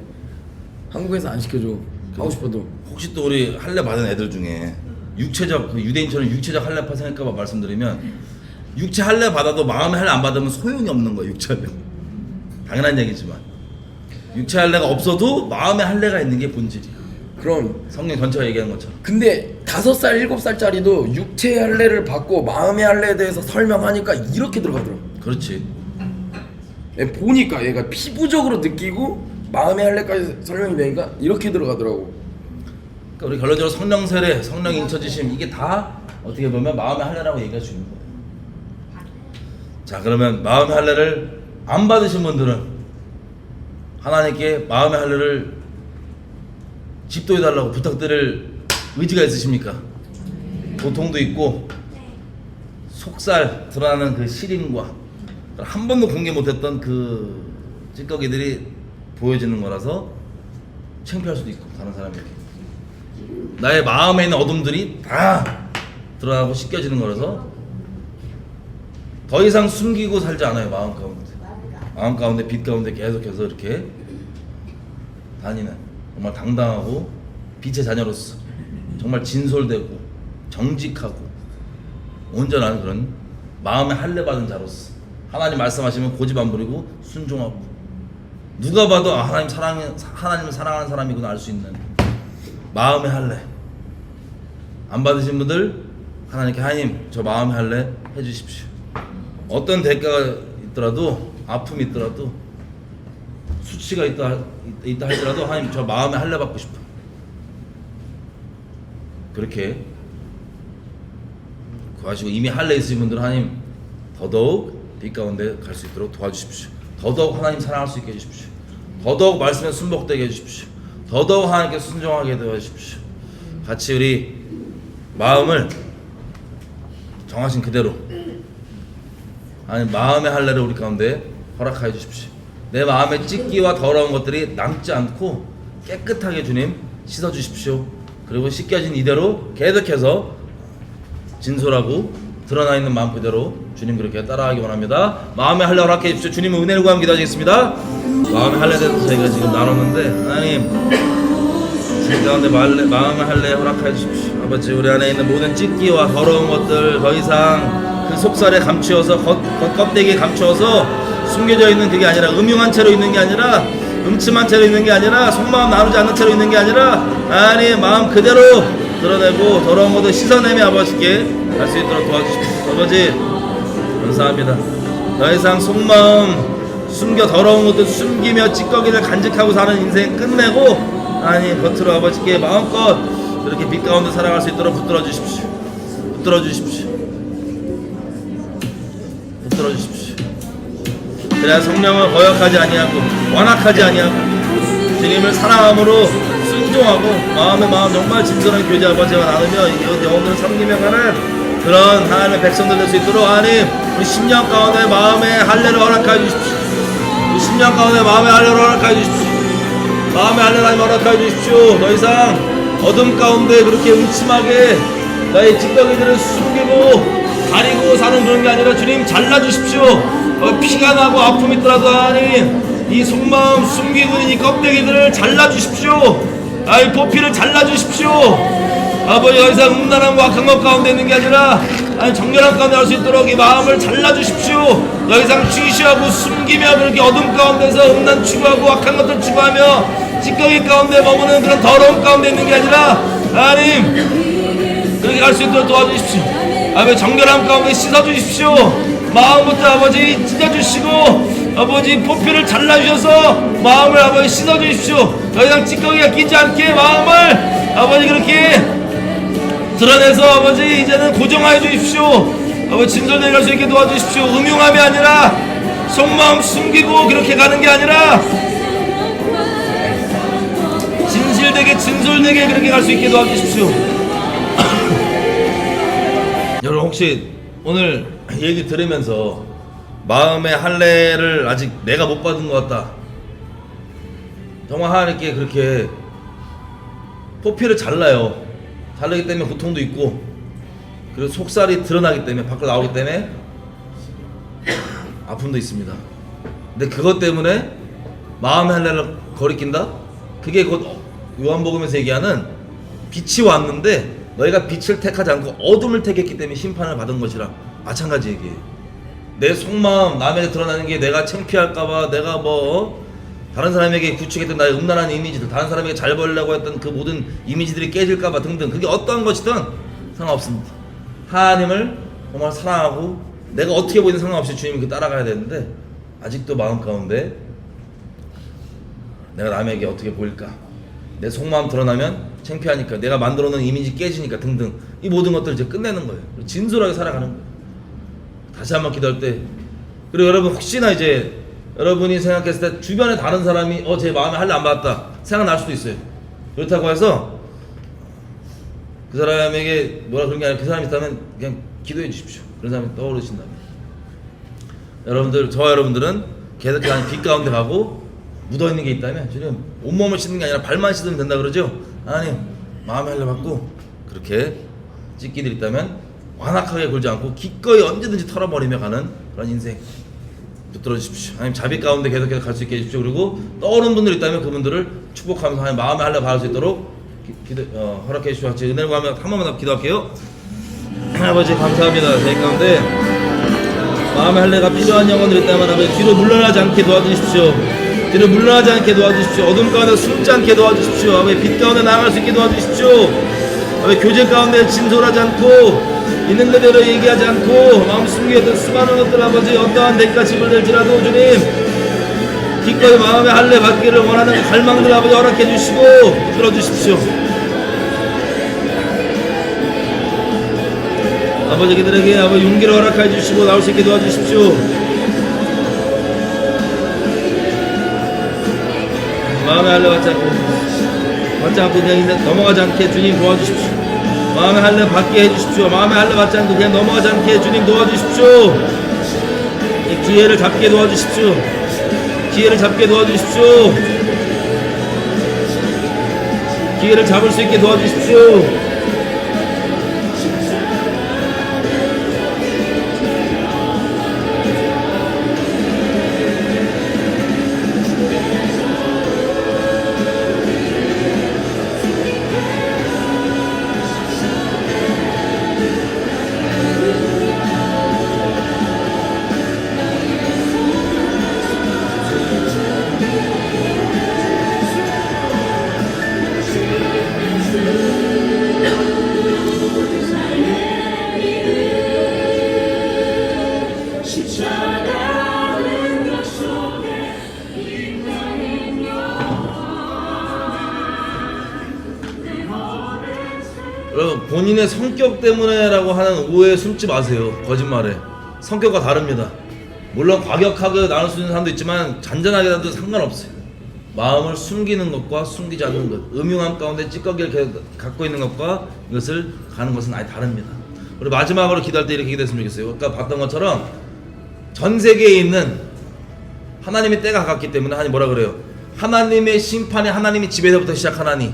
B: 한국에서 안 시켜줘. 하고 싶어도.
A: 혹시 또 우리 할례 받은 애들 중에 육체적 그 유대인처럼 육체적 할례 파생할까봐 말씀드리면 육체 할례 받아도 마음의 할례 안 받으면 소용이 없는 거야. 육체 할례. 당연한 얘기지만 육체 할례가 없어도 마음의 할례가 있는 게 본질이야.
B: 그럼
A: 성경 전체가 얘기하는 것처럼.
B: 근데 5살 7살짜리도 육체 할례를 받고 마음의 할례에 대해서 설명하니까 이렇게 들어가더라고.
A: 그렇지.
B: 보니까 얘가 피부적으로 느끼고 마음의 할례까지 설명이 되니까 이렇게 들어가더라고.
A: 그러니까 우리 결론적으로 성령 세례, 성령 인쳐지심 이게 다 어떻게 보면 마음의 할례라고 얘기할 수 있는 거예요. 자, 그러면 마음의 할례를 안 받으신 분들은 하나님께 마음의 할례를 집도해 달라고 부탁드릴 의지가 있으십니까? 고통도 있고 속살 드러나는 그 시림과 한 번도 공개 못했던 그 찌꺼기들이 보여지는 거라서 창피할 수도 있고 다른 사람에게 나의 마음에 있는 어둠들이 다 드러나고 씻겨지는 거라서 더 이상 숨기고 살지 않아요. 마음 가운데 빛 가운데 계속해서 이렇게 다니는 정말 당당하고 빛의 자녀로서 정말 진솔되고 정직하고 온전한 그런 마음의 할례 받은 자로서 하나님 말씀하시면 고집 안 부리고 순종하고 누가 봐도 하나님을 사랑하는 사람이구나 알 수 있는 마음의 할례 안 받으신 분들 하나님께 하나님 저 마음의 할례 해주십시오. 어떤 대가가 있더라도 아픔이 있더라도 수치가 있다 할지라도 하나님 저 마음의 할례 받고 싶어. 그렇게 구하시고 이미 할례 있으신 분들은 하나님 더더욱 빛 가운데 갈 수 있도록 도와주십시오. 더더욱 하나님 사랑할 수 있게 해주십시오. 더더욱 말씀에 순복되게 해주십시오. 더더욱 하나님께 순종하게 도와주십시오. 같이 우리 마음을 정하신 그대로 하나님 마음의 할례를 우리 가운데 허락하여 주십시오. 내 마음의 찢기와 더러운 것들이 남지 않고 깨끗하게 주님 씻어주십시오. 그리고 씻겨진 이대로 계속해서 진솔하고 드러나 있는 마음 그대로 주님 그렇게 따라하기 원합니다. 마음의 할례 허락해 주십시오. 주님의 은혜를 구하며 기도하겠습니다. 마음의 할례에 대해서 저희가 지금 나눴는데 하나님 주 가운데 마음의 할례 허락해 주십시오. 아버지 우리 안에 있는 모든 찢기와 더러운 것들 더 이상 그 속살에 감추어서 겉껍데기에 감추어서 숨겨져 있는 그게 아니라 음흉한 채로 있는 게 아니라 음침한 채로 있는 게 아니라 속마음 나누지 않는 채로 있는 게 아니라 하나님 마음 그대로 드러내고 더러운 것을 씻어내며 아버지께 갈 수 있도록 도와주십시오. 아버지 감사합니다. 더 이상 속마음 숨겨 더러운 것들 숨기며 찌꺼기를 간직하고 사는 인생 끝내고 하나님 겉으로 아버지께 마음껏 그렇게 빛 가운데 살아갈 수 있도록 붙들어 주십시오. 붙들어 주십시오. 붙들어 주십시오. 그래야 성령을 거역하지 아니하고 완악하지 아니하고 주님을 사랑함으로 순종하고 마음의 마음 정말 진솔한 교제 아버지와 나누며 영혼들을 섬기며 가는 그런 하나님의 백성들 될 수 있도록 하나님 우리 10년 가운데 마음의 할례를 허락하여 주십시오. 우리 10년 가운데 마음의 할례를 허락하여 주십시오. 마음의 할례를 허락하여 주십시오. 더 이상 어둠 가운데 그렇게 음침하게 나의 찌꺼기들을 숨기고 가리고 사는 그런 게 아니라 주님 잘라주십시오. 피가 나고 아픔이 있더라도 하나님 이 속마음 숨기고 있는 이 껍데기들을 잘라주십시오. 이 포피를 잘라주십시오. 아버지 더 이상 음란함과 악한 것 가운데 있는 게 아니라 정결함 가운데 할 수 있도록 이 마음을 잘라주십시오. 더 이상 취시하고 숨기며 그렇게 어둠 가운데서 음란 추구하고 악한 것들 추구하며 찌꺼기 가운데 머무는 그런 더러움 가운데 있는 게 아니라 하나님 그렇게 갈 수 있도록 도와주십시오. 아버지 정결함 가운데 씻어주십시오. 마음부터 아버지 찢어주시고 아버지 포피를 잘라주셔서 마음을 아버지 씻어주십시오. 더 이상 찌꺼기가 끼지 않게 마음을 아버지 그렇게 드러내서 아버지 이제는 고정하여 주십시오. 아버지 진솔되게 갈 수 있게 도와주십시오. 음흉함이 아니라 속마음 숨기고 그렇게 가는 게 아니라 진실되게 진솔되게 그렇게 갈 수 있게 도와주십시오. 여러분 혹시 오늘 얘기 들으면서 마음의 할례를 아직 내가 못 받은 것 같다, 정말 하나님께 그렇게 포피를 잘라요. 잘라기 때문에 고통도 있고 그리고 속살이 드러나기 때문에 밖으로 나오기 때문에 아픔도 있습니다. 근데 그것 때문에 마음의 할례를 거리낀다? 그게 곧 요한복음에서 얘기하는 빛이 왔는데 너희가 빛을 택하지 않고 어둠을 택했기 때문에 심판을 받은 것이라 마찬가지 얘기예요. 내 속마음 남에게 드러나는 게 내가 창피할까봐 내가 다른 사람에게 구축했던 나의 음란한 이미지들, 다른 사람에게 잘 보이려고 했던 그 모든 이미지들이 깨질까봐 등등, 그게 어떠한 것이든 상관없습니다. 하나님을 정말 사랑하고 내가 어떻게 보이든 상관없이 주님께 따라가야 되는데 아직도 마음 가운데 내가 남에게 어떻게 보일까, 내 속마음 드러나면 창피하니까, 내가 만들어 놓은 이미지 깨지니까 등등, 이 모든 것들을 이제 끝내는 거예요. 진솔하게 살아가는 거예요. 다시 한번 기도할 때, 그리고 여러분 혹시나 이제 여러분이 생각했을 때 주변에 다른 사람이 제 마음에 할례 안 받았다 생각날 수도 있어요. 그렇다고 해서 그 사람에게 뭐라 그런 게 아니라 그 사람이 있다면 그냥 기도해 주십시오. 그런 사람이 떠오르신다면 저와 여러분들은 계속 빛 가운데 가고 묻어있는 게 있다면 주님 온몸을 씻는 게 아니라 발만 씻으면 된다 그러죠. 하나님 마음의 할례 받고 그렇게 찢기들이 있다면 완악하게 굴지 않고 기꺼이 언제든지 털어버리며 가는 그런 인생 붙들어 주십시오. 하나님 자비 가운데 계속해서 갈 수 있게 해주십시오. 그리고 떠오르는 분들이 있다면 그분들을 축복하면서 하나님 마음의 할례 받을 수 있도록 허락해 주시고 같이 은혜를 구하며 한 번만 더 기도할게요. 아버지 감사합니다. 저희 가운데 마음의 할례가 필요한 영혼들이 있다면 아버지 뒤로 물러나지 않게 도와주십시오. 뒤로 물러나지 않게 도와주십시오. 어둠 가운데 숨지 않게 도와주십시오. 아버지 빛 가운데 나아갈 수 있게 도와주십시오. 아버지 교제 가운데 진솔하지 않고 있는 그대로 얘기하지 않고 마음 숨기던 수많은 것들 아버지 어떠한 대가 지불될지라도 주님 기꺼이 마음의 할례 받기를 원하는 갈망들 아버지 허락해 주시고 붙들어 주십시오. 아버지 그들에게 아버지 용기를 허락해 주시고 나올 수 있게 도와주십시오. 마음의 할례 받지 않고 그냥 넘어가지 않게 주님 도와주십시오. 마음의 할례 받게 해주십시오. 마음의 할례 받지 않고 그냥 넘어가지 않게 주님 도와주십시오. 이 기회를 잡게 도와주십시오. 기회를 잡게 도와주십시오. 기회를 잡을 수 있게 도와주십시오. 여러분, 본인의 성격 때문에라고 하는 오해에 숨지 마세요. 거짓말에. 성격과 다릅니다. 물론 과격하게 나눌 수 있는 사람도 있지만 잔잔하게 나도 상관없어요. 마음을 숨기는 것과 숨기지 않는 것, 음흉함 가운데 찌꺼기를 갖고 있는 것과 이것을 가는 것은 아예 다릅니다. 우리 마지막으로 기도할 때 이렇게 기도했으면 좋겠어요. 아까 봤던 것처럼 전 세계에 있는 하나님의 때가 가깝기 때문에 하나님 뭐라 그래요? 하나님의 심판이 하나님의 집에서부터 시작하나니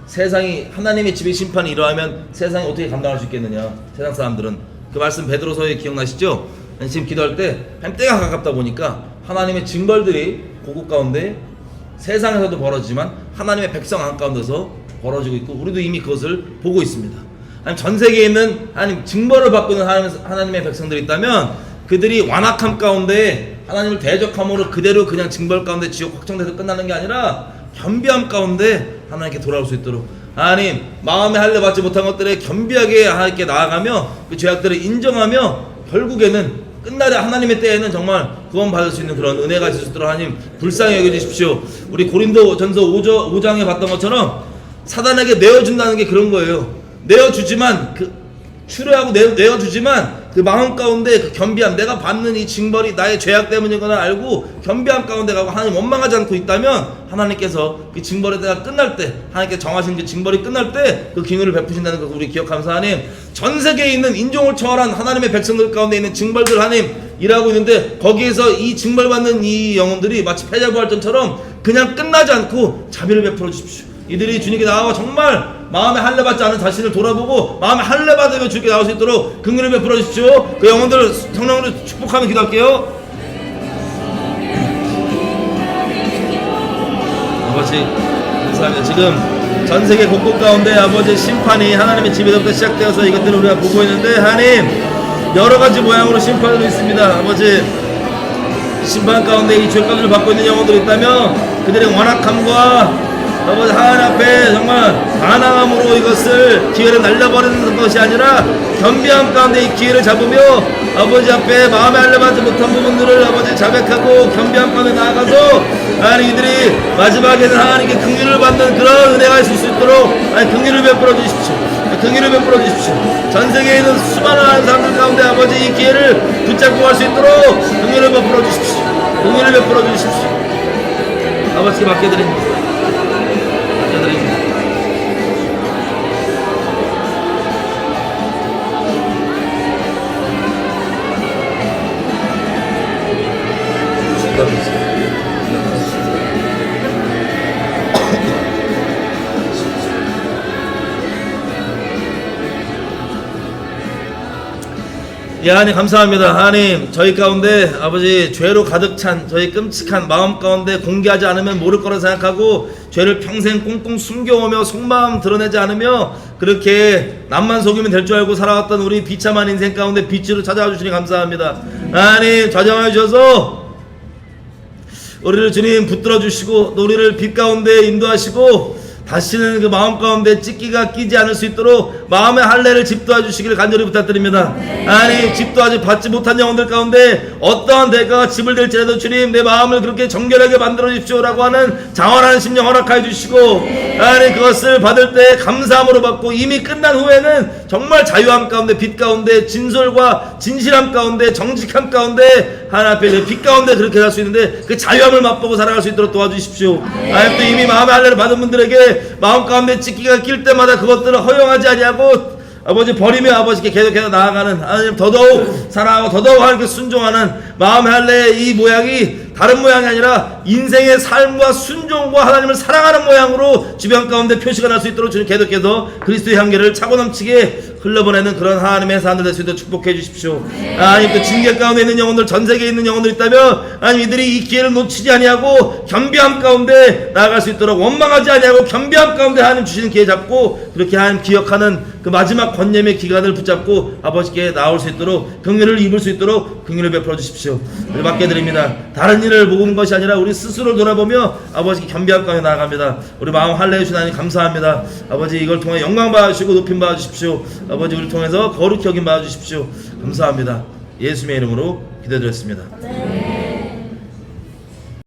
A: 세상이 하나님의 집의 심판이 이러하면 세상이 어떻게 감당할 수 있겠느냐. 세상 사람들은 그 말씀 베드로서에 기억나시죠? 지금 기도할 때 하나님 때가 가깝다 보니까 하나님의 징벌들이 고국 가운데 세상에서도 벌어지지만 하나님의 백성 안 가운데서 벌어지고 있고 우리도 이미 그것을 보고 있습니다. 하나님 전 세계에 있는 하나님 징벌을 받고 있는 하나님의 백성들이 있다면 그들이 완악함 가운데 하나님을 대적함으로 그대로 그냥 징벌 가운데 지옥 확정돼서 끝나는 게 아니라 겸비함 가운데 하나님께 돌아올 수 있도록 하나님 마음에 할례 받지 못한 것들에 겸비하게 하나님께 나아가며 그 죄악들을 인정하며 결국에는 끝날에 하나님의 때에는 정말 구원받을 수 있는 그런 은혜가 있을 수 있도록 하나님 불쌍히 여겨주십시오. 우리 고린도전서 5장에 봤던 것처럼 사단에게 내어준다는 게 그런 거예요. 내어주지만 추뢰하고 내어주지만 그 마음 가운데 그 겸비함, 내가 받는 이 징벌이 나의 죄악 때문이거나 알고 겸비함 가운데 가고 하나님 원망하지 않고 있다면 하나님께서 그 징벌의 때가 끝날 때 하나님께 정하신 그 징벌이 끝날 때 그 기회를 베푸신다는 것 우리 기억하면서 하나님 전 세계에 있는 인종을 초월한 하나님의 백성들 가운데 있는 징벌들 하나님 일하고 있는데 거기에서 이 징벌받는 이 영혼들이 마치 패자부활전처럼 그냥 끝나지 않고 자비를 베풀어 주십시오. 이들이 주님께 나와 정말 마음에 할례 받지 않은 자신을 돌아보고 마음에 할례 받으며 주님께 나올 수 있도록 긍휼을 베풀어 주십시오. 그 영혼들을 성령으로 축복하며 기도할게요. 아버지 감사합니다. 지금 전 세계 곳곳 가운데 아버지 심판이 하나님의 집에서부터 시작되어서 이것들을 우리가 보고 있는데 하나님 여러 가지 모양으로 심판으로 있습니다. 아버지 심판 가운데 이 죄값을 받고 있는 영혼들이 있다면 그들의 완악함과 아버지 하나님 앞에 정말 반항함으로 이것을 기회를 날려버리는 것이 아니라 겸비함 가운데 이 기회를 잡으며 아버지 앞에 마음에 할례받지 못한 부분들을 아버지 자백하고 겸비함 가운데 나아가서 하나님 이들이 마지막에는 하나님께 긍휼을 받는 그런 은혜가 있을 수 있도록 긍휼을 베풀어 주십시오. 긍휼을 베풀어 주십시오. 전 세계에 있는 수많은 사람들 가운데 아버지 이 기회를 붙잡고 갈 수 있도록 긍휼을 베풀어 주십시오. 긍휼을 베풀어 주십시오. 아버지께 맡겨드립니다. 예, 하나님 감사합니다. 하나님 저희 가운데 아버지 죄로 가득 찬 저희 끔찍한 마음 가운데 공개하지 않으면 모를 거라 생각하고 죄를 평생 꽁꽁 숨겨오며 속마음 드러내지 않으며 그렇게 남만 속이면 될 줄 알고 살아왔던 우리 비참한 인생 가운데 빛으로 찾아와 주시니 감사합니다. 하나님 좌정하여 주셔서 우리를 주님 붙들어 주시고 우리를 빛 가운데 인도하시고 다시는 그 마음 가운데 찢기가 끼지 않을 수 있도록 마음의 할례를 집도해 주시기를 간절히 부탁드립니다. 아니 집도하지 받지 못한 영혼들 가운데 어떠한 대가가 집을 될지라도 주님 내 마음을 그렇게 정결하게 만들어 주십시오라고 하는 장원하는 심령 허락하여 주시고 아니 그것을 받을 때 감사함으로 받고 이미 끝난 후에는 정말 자유함 가운데 빛 가운데 진솔과 진실함 가운데 정직함 가운데 하나님 앞에 빛 가운데 그렇게 살 수 있는데 그 자유함을 맛보고 살아갈 수 있도록 도와주십시오. 하나님 또 이미 마음의 할례를 받은 분들에게 마음 가운데 찢기가 낄 때마다 그것들을 허용하지 아니하고 아버지 버리며 아버지께 계속해서 나아가는 하나님 더더욱 사랑하고 더더욱 하나님께 순종하는 마음의 할례의 이 모양이 다른 모양이 아니라 인생의 삶과 순종과 하나님을 사랑하는 모양으로 주변 가운데 표시가 날 수 있도록 주님 계속해서 그리스도의 향기를 차고 넘치게 흘러보내는 그런 하나님의 사람들 될 수 있도록 축복해 주십시오. 하나님 또 징계 가운데 있는 영혼들, 전 세계에 있는 영혼들 있다면 하나님 이들이 이 기회를 놓치지 아니하고 겸비함 가운데 나아갈 수 있도록 원망하지 아니하고 겸비함 가운데 하나님 주시는 기회 잡고 그렇게 하나님 기억하는 그 마지막 권념의 기간을 붙잡고 아버지께 나올 수 있도록 긍휼을 입을 수 있도록 긍휼을 베풀어 주십시오. 우리 받게 드립니다. 다른 일을 보는 것이 아니라 우리 스스로 돌아보며 아버지께 겸비함 가운데 나아갑니다. 우리 마음 할례해 주신 하나님 감사합니다. 아버지 이걸 통해 영광 받아주시고 높임 받아주십시오. 아버지 우리 통해서 거룩히 여김 받아주십시오. 감사합니다. 예수님의 이름으로 기도드렸습니다.